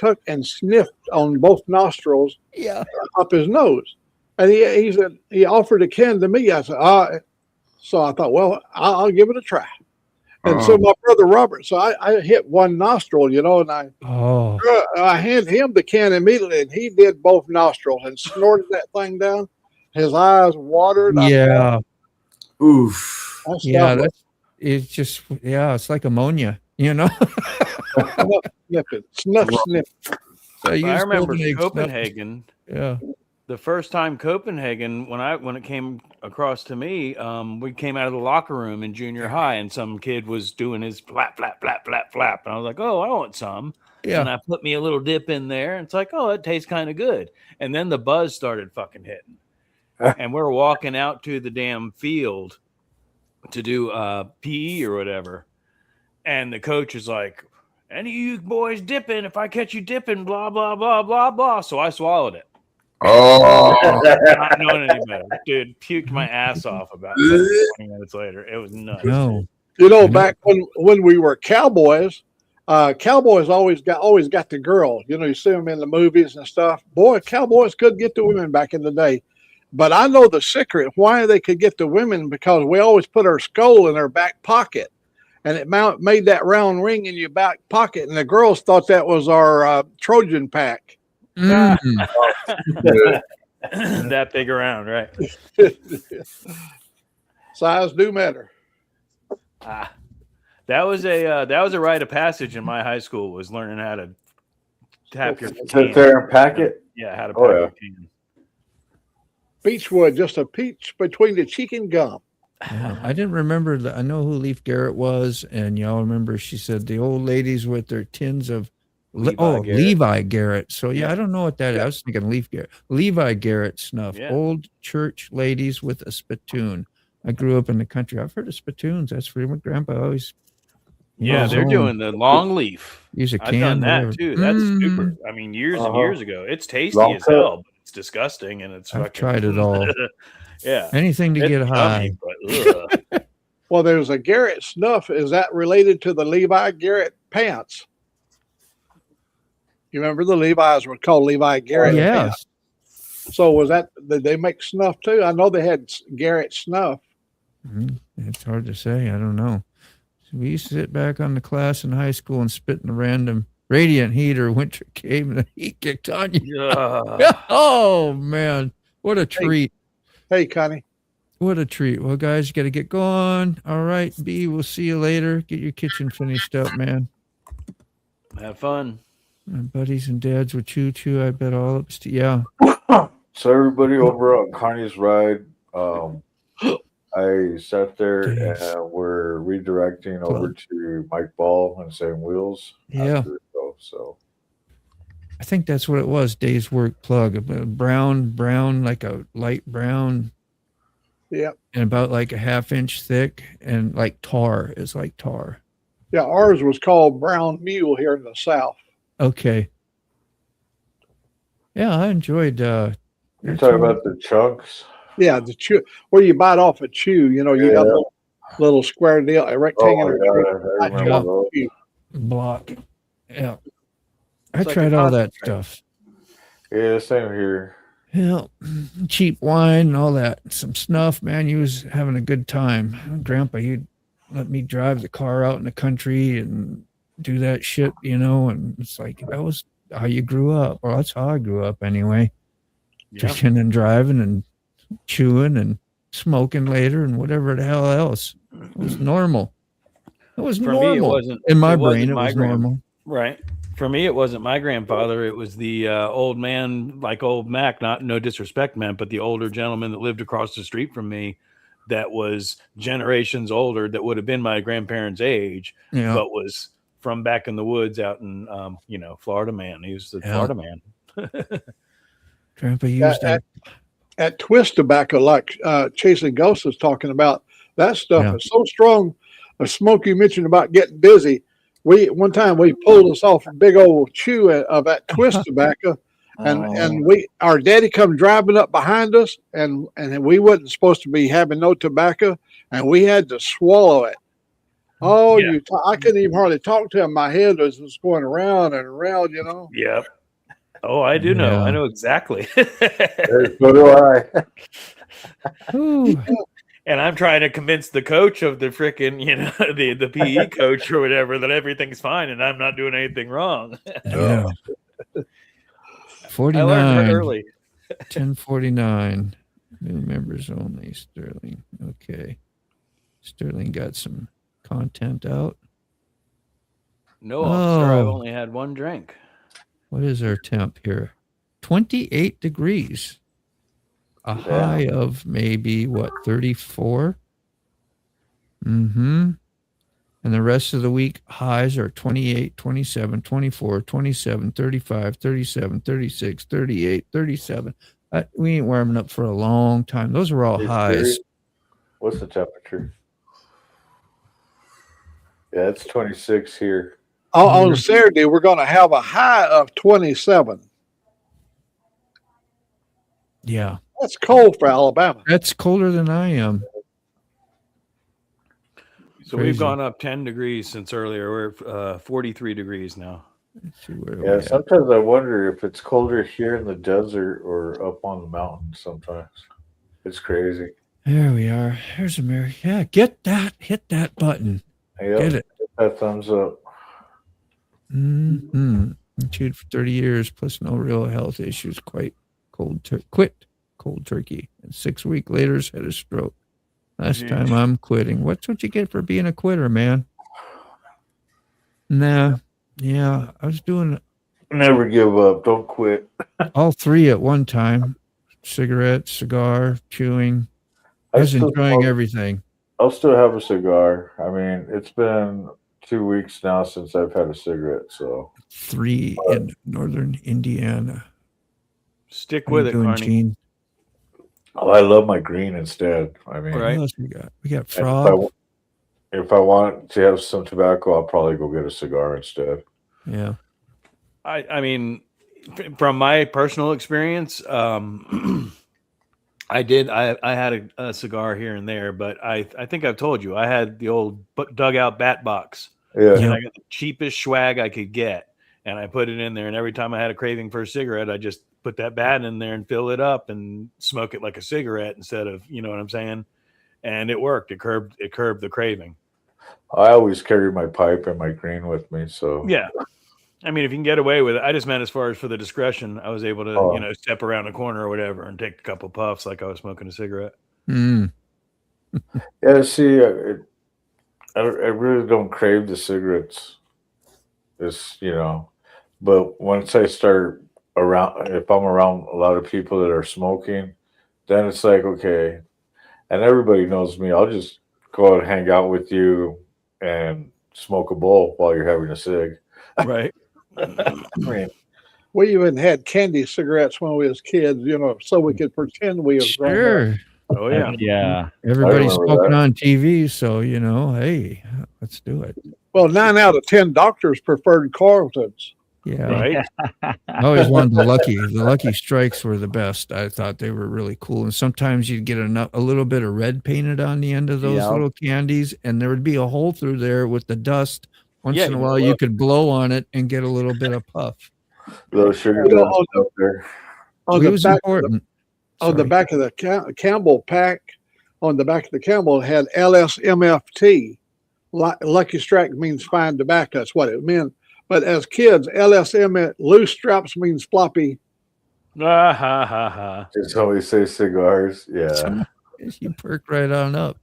sniffed on both nostrils up his nose. And he said, he offered a can to me. I said, so I thought, well, I'll give it a try. And so my brother Robert, so I hit one nostril, you know, and I handed him the can immediately, and he did both nostrils and snorted that thing down. His eyes watered. Yeah. Oof. It's like ammonia, you know. Sniff. So I remember Copenhagen. Yeah. The first time Copenhagen, when it came across to me, we came out of the locker room in junior high, and some kid was doing his flap, flap, flap, flap, flap, and I was like, "Oh, I want some." Yeah. And I put me a little dip in there, and it's like, "Oh, it tastes kind of good." And then the buzz started fucking hitting, and we're walking out to the damn field to do PE or whatever, And the coach is like, any of you boys dipping, if I catch you dipping, blah, blah, blah, blah, blah. So I swallowed it. Oh, Not knowing any better. Dude, puked my ass off about 20 minutes later. It was nuts. No. You know, back when we were cowboys, cowboys always got the girl. You know, you see them in the movies and stuff. Boy, cowboys could get the women back in the day. But I know the secret why they could get the women, because we always put our skull in our back pocket, and it made that round ring in your back pocket, and the girls thought that was our Trojan pack. Mm. That big around, right? Size do matter. That was a rite of passage in my high school, was learning how to tap your Sit there and pack it. Yeah, how to pack your can. Beechwood, just a peach between the cheek and gum. Yeah, I didn't remember. I know who Leaf Garrett was, and y'all remember she said the old ladies with their tins of Levi Garrett. So yeah, I don't know what that is. I was thinking Levi Garrett snuff. Yeah. Old church ladies with a spittoon. I grew up in the country. I've heard of spittoons. That's for my grandpa always. Yeah, they're doing the long leaf. Use a I've can. done that whatever. too. That's super. I mean, years and years ago. It's tasty Long as cut. hell, but it's disgusting, and it's I've tried it all. Yeah, Anything to it's get high. yummy, but, Well, there's a Garrett snuff. Is that related to the Levi Garrett pants? You remember the Levi's were called Levi Garrett Yeah. pants. So was that, did they make snuff too? I know they had Garrett snuff. It's hard to say. I don't know. So we used to sit back on the class in high school and spit in the random radiant heat or winter cave, and the heat kicked on you. Oh man, what a treat! Hey, Connie. What a treat. Well, guys, you got to get going. All right, B, we'll see you later. Get your kitchen finished up, man. have fun. My buddies and dads with Choo Choo. I bet all up. Yeah. So everybody over on Connie's ride, I sat there and we're redirecting over to Mike Ball and Same Wheels. Yeah. after the show, so I think that's what it was. Day's work plug. A brown, like a light brown. Yep. And about like a half-inch thick, and like tar. It's like tar. Yeah, ours was called Brown Mule here in the South. Okay. Yeah, I enjoyed. you're talking about the chunks. Yeah, the chew where you bite off a chew. You know, you got a little square deal, a rectangular. I remember those. block. Yeah. I It's like tried a all that concentrate. stuff. Yeah, same here. Yeah, cheap wine and all that. Some snuff, man. You was having a good time. Grandpa, you'd let me drive the car out in the country and do that shit, you know, and it's like that was how you grew up. Well, that's how I grew up anyway. Yeah. Drinking and driving and chewing and smoking later and whatever the hell else. It was normal. It was For normal. me, it wasn't. In my it wasn't brain, it my was grand- normal. Right. For me, it wasn't my grandfather. It was the old man, like old Mac. Not no disrespect, man, but the older gentleman that lived across the street from me, that was generations older, that would have been my grandparents' age, Yeah. but was from back in the woods out in Florida man. He was the Florida man. Grandpa used that. At Twist Tobacco, like Chasing Ghosts was talking about, that stuff is so strong. The smoke you mentioned about getting busy. One time we pulled us off a big old chew of that Twist Tobacco, and our daddy come driving up behind us, and we wasn't supposed to be having no tobacco, and we had to swallow it. Oh, Yeah. I couldn't even hardly talk to him. My head was just going around and around, you know. Yep. Oh, I do know. Yeah. I know exactly. So do I. Ooh. And I'm trying to convince the coach of the freaking, the PE coach or whatever, that everything's fine and I'm not doing anything wrong. Yeah. I 49. learned early. 1049. New members only. Sterling. Okay. Sterling got some content out. No, officer, I've Oh. only had one drink. What is our temp here? 28 degrees. A high of maybe, 34? Mm-hmm. And the rest of the week, highs are 28, 27, 24, 27, 35, 37, 36, 38, 37. We ain't warming up for a long time. Those are all You highs. serious? What's the temperature? Yeah, it's 26 here. On Saturday, we're going to have a high of 27. Yeah. That's cold for Alabama. That's colder than I am. So we've Crazy. gone up 10 degrees since earlier. We're 43 degrees now. Let's see where we Yeah, at. sometimes I wonder if it's colder here in the desert or up on the mountains sometimes. It's crazy. There we are. There's America. Yeah, get that. Hit that button. Yep. Get it. That thumbs up. Mm-hmm. Chewed for 30 years, plus no real health issues. Quit cold turkey. And 6 weeks later, had a stroke. Last time I'm quitting. What's what you get for being a quitter, man? Nah. Yeah, I was doing Never give up. Don't quit. all three at one time. Cigarette, cigar, chewing. I was enjoying everything. I'll still have a cigar. I mean, it's been 2 weeks now since I've had a cigarette. So 3 in northern Indiana. Stick with it, Carney. Gene? oh, I love my green instead. I mean, Right. What else we got? We got and frog. if I want to have some tobacco, I'll probably go get a cigar instead. Yeah. I mean, from my personal experience, I had a cigar here and there, but I think I've told you I had the old dugout bat box, Yeah. and I got the cheapest swag I could get, and I put it in there. And every time I had a craving for a cigarette, I just put that bat in there and fill it up and smoke it like a cigarette instead of, you know what I'm saying? And it worked. It curbed the craving. I always carry my pipe and my green with me. So Yeah. I mean, if you can get away with it, I just meant as far as for the discretion, I was able to, step around a corner or whatever and take a couple puffs like I was smoking a cigarette. Mm. yeah. See, I really don't crave the cigarettes. It's but once I start if I'm around a lot of people that are smoking, then it's like, okay, and everybody knows me. I'll just go out and hang out with you and smoke a bowl while you're having a cig. Right. I mean, We even had candy cigarettes when we was kids, so we could pretend we was grown up. Sure. Oh, yeah. Yeah. Everybody's remember smoking that. on TV, so hey, let's do it. Well, 9 out of 10 doctors preferred Carltons. Yeah. Right. I always wanted the Lucky Strikes were the best. I thought they were really cool. And sometimes you'd get a little bit of red painted on the end of those Yeah. little candies, and there would be a hole through there with the dust. Once Yeah, in a you while, you could blow on it and get a little bit of puff. little sugar You know, dust out there. On It the was back, important. on the Sorry. back of the Campbell pack, on the back of the Campbell it had LSMFT. Lucky Strike means fine tobacco. That's what it meant. But as kids, LSM loose straps means floppy. Ah, ha, ha, ha. Did somebody say cigars? Yeah. You perk right on up.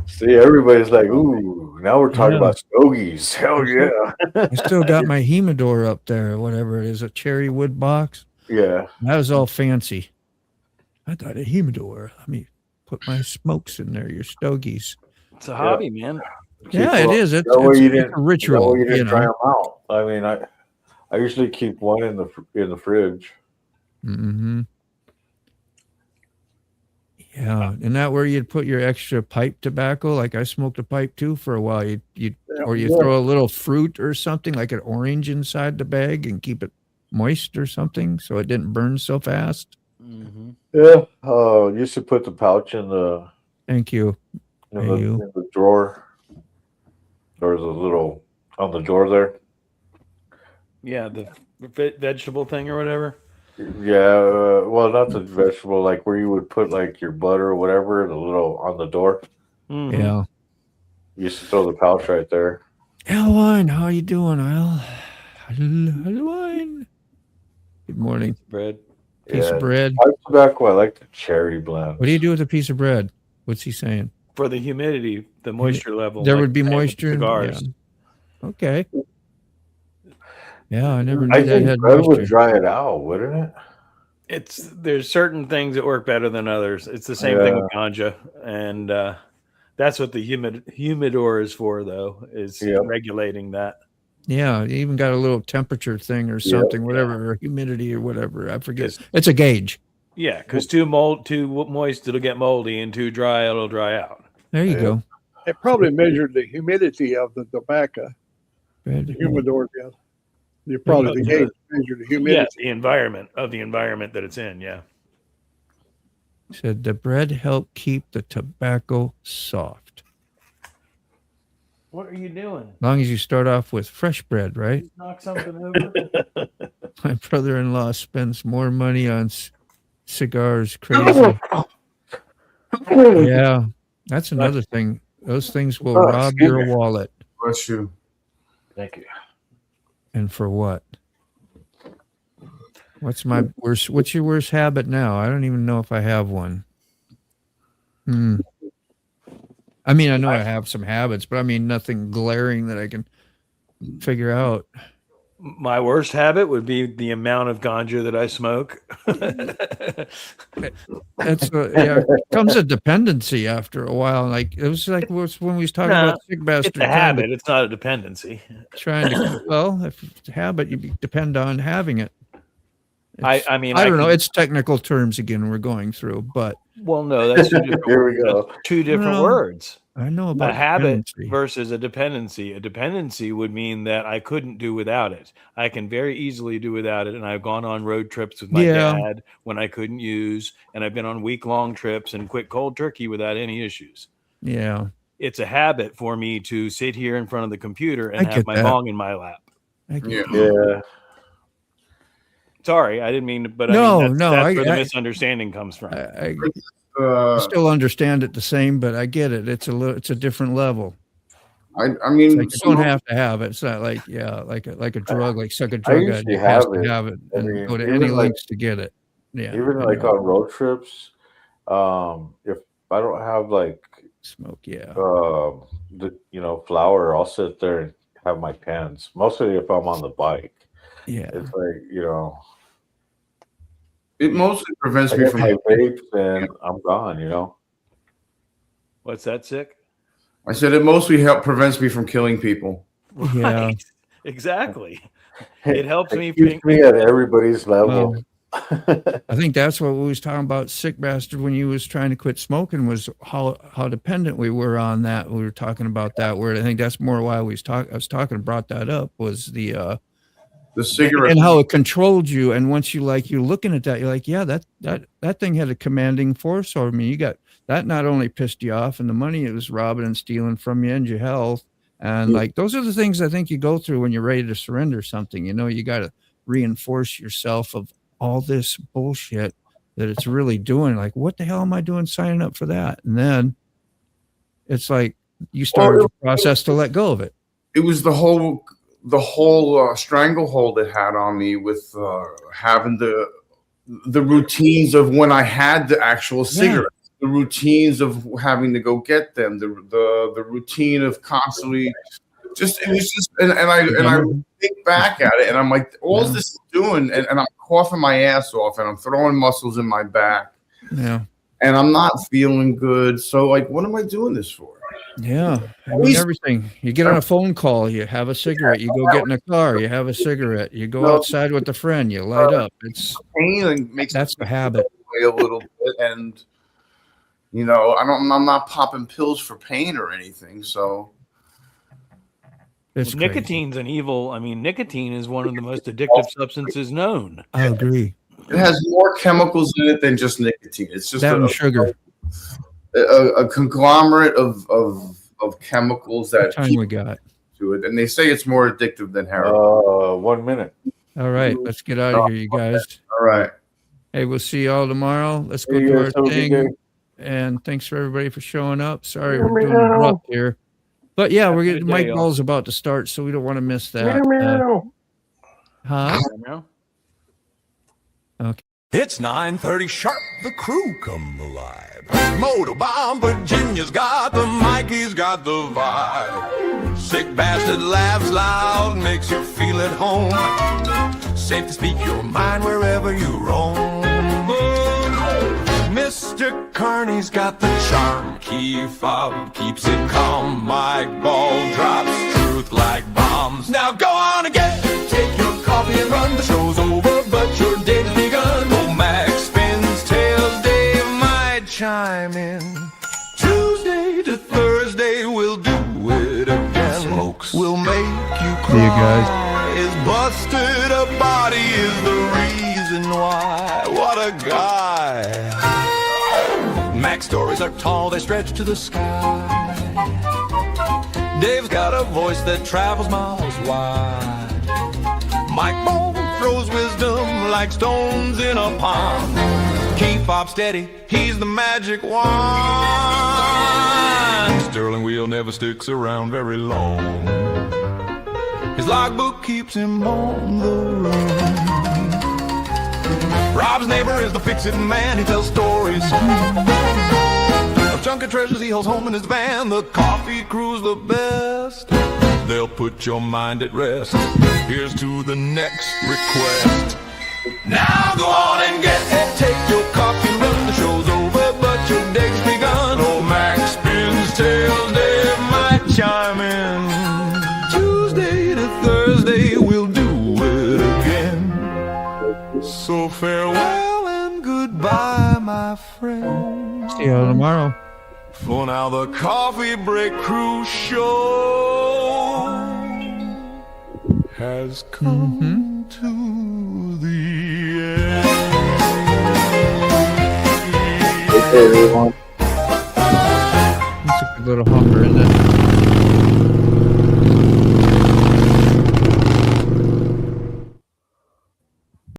See, everybody's like, ooh, now we're talking about stogies. Hell yeah. I still got my humidor up there, whatever it is, a cherry wood box. Yeah. That was all fancy. I got a humidor. Let me put my smokes in there, your stogies. It's a hobby, man. Yeah, it is. It's, That way you it's didn't- a ritual. That way you didn't You try know? them out. I mean, I usually keep one in the fridge. Mm-hmm. Yeah, and that where you'd put your extra pipe tobacco. Like I smoked a pipe too for a while. You throw a little fruit or something like an orange inside the bag and keep it moist or something so it didn't burn so fast. Mm-hmm. Yeah. You should put the pouch in the Thank you. in the drawer. There's a little on the drawer there. Yeah, the vegetable thing or whatever. Yeah, well, not the vegetable, like where you would put like your butter or whatever, the little on the door. Mhm. Yeah. You used to throw the pouch right there. Alwine, how you doing, Al? Alwine. Good morning. Bread. Piece of bread. Pipe tobacco, I like the cherry blend. What do you do with a piece of bread? What's he saying? For the humidity, the moisture level. There like would be they have with moisture. Cigars. Yeah. Okay. Yeah, I never knew I that think had bread would moisture. dry it out, wouldn't it? There's certain things that work better than others. It's the same thing with ganja, and that's what the humidor is for, though, is regulating that. Yeah, you even got a little temperature thing or something, whatever, or humidity or whatever. I forget. It's a gauge. Yeah, because too moist, it'll get moldy, and too dry, it'll dry out. There you go. It probably measured the humidity of the tobacco. Bread The humidor, yeah. You probably the gauge measured the humidity. Yeah, the environment that it's in. Yeah. said the bread helped keep the tobacco soft. What are you doing? As long as you start off with fresh bread, right? Just knock something over. My brother-in-law spends more money on cigars. Crazy. Yeah, that's another thing. Those things will rob your wallet. Bless you. Thank you. And for what? What's my worst? What's your worst habit now? I don't even know if I have one. I mean, I know I have some habits, but I mean nothing glaring that I can figure out. My worst habit would be the amount of ganja that I smoke. That's it comes a dependency after a while. Like it was like when we was talking about sick bastard. It's a habit. It's not a dependency. Trying to if it's a habit, you depend on having it. I mean, I don't know. It's technical terms again we're going through, but no, that's two different. Here we go. That's two different words. I know about A habit dependency. versus a dependency. A dependency would mean that I couldn't do without it. I can very easily do without it, and I've gone on road trips with my dad when I couldn't use, and I've been on week-long trips and quit cold turkey without any issues. Yeah, it's a habit for me to sit here in front of the computer and have my bong in my lap. Yeah. Sorry, I didn't mean to, but No, I mean, no, that's where the misunderstanding comes from. I still understand it the same, but I get it. It's a different level. I mean, Like you don't have to have it. It's not like like a drug, like suck a drug addict has to have it and go to any lengths to get it. Yeah, even like on road trips, if I don't have like smoke, the flour, I'll sit there and have my pens. Mostly if I'm on the bike. Yeah, it's like it mostly prevents me from my vapes, and I'm gone. What's that, Sick? I said it mostly prevents me from killing people. Yeah, exactly. It helps me. Keeps me at everybody's level. I think that's what we was talking about, sick bastard, when you was trying to quit smoking, was how dependent we were on that. We were talking about that word. I think that's more why I was talking, brought that up, was the cigarette and how it controlled you. And once you're looking at that, you're like, yeah, that thing had a commanding force over me. You got that, not only pissed you off and the money it was robbing and stealing from you and your health. And like, those are the things I think you go through when you're ready to surrender something. You got to reinforce yourself of all this bullshit that it's really doing. Like, what the hell am I doing signing up for that? And then it's like, you start the process to let go of it. It was the whole stranglehold it had on me with having the routines of when I had the actual cigarettes, the routines of having to go get them, the routine of constantly and I think back at it and I'm like, all this is doing, and I'm coughing my ass off and I'm throwing muscles in my back. Yeah. And I'm not feeling good. So like, what am I doing this for? Yeah, I mean, everything. You get on a phone call, you have a cigarette. You go get in a car, you have a cigarette. You go outside with a friend, you light up. It's that's the habit. A little bit, and I'm not popping pills for pain or anything. So it's nicotine's an evil. I mean, nicotine is one of the most addictive substances known. I agree. It has more chemicals in it than just nicotine. It's just sugar. A conglomerate of chemicals that we got to it, and they say it's more addictive than heroin. 1 minute. All right, let's get out of here, you guys. All right. Hey, we'll see you all tomorrow. Let's go do our thing. And thanks for everybody for showing up. Sorry we're doing abrupt here, but yeah, we're getting Mike Ball's about to start, so we don't want to miss that. Okay. It's 9:30 sharp, the crew come alive. MotoBaum, Virginia's got the mic, he's got the vibe. Sick bastard laughs loud, makes you feel at home. Safe to speak your mind wherever you roam. Mr. Carney's got the charm, key fob keeps it calm. Mike Ball drops truth like bombs. Now go on again, take your coffee and run. The show's over, but your day's begun. Chime in Tuesday to Thursday with See you guys. Is busted, a body is the reason why. What a guy. Mac's stories are tall, they stretch to the sky. Dave's got a voice that travels miles wide. Mike Bone throws wisdom like stones in a pond. Keep up steady, he's the magic wand. Sterling wheel never sticks around very long. His logbook keeps him on the run. Rob's neighbor is the fix-it man, he tells stories of chunk of treasures he holds home in his van. The coffee crew's the best, they'll put your mind at rest. Here's to the next request. Now go on and get it, take your coffee and run. The show's over, but your day's begun. Old Mac spins tales, Dave might chime in. Tuesday to Thursday, we'll do it again. So farewell and goodbye, my friend. See you tomorrow. For now, the Coffee Break Crew show has come to the end. It's a good little humper, isn't it?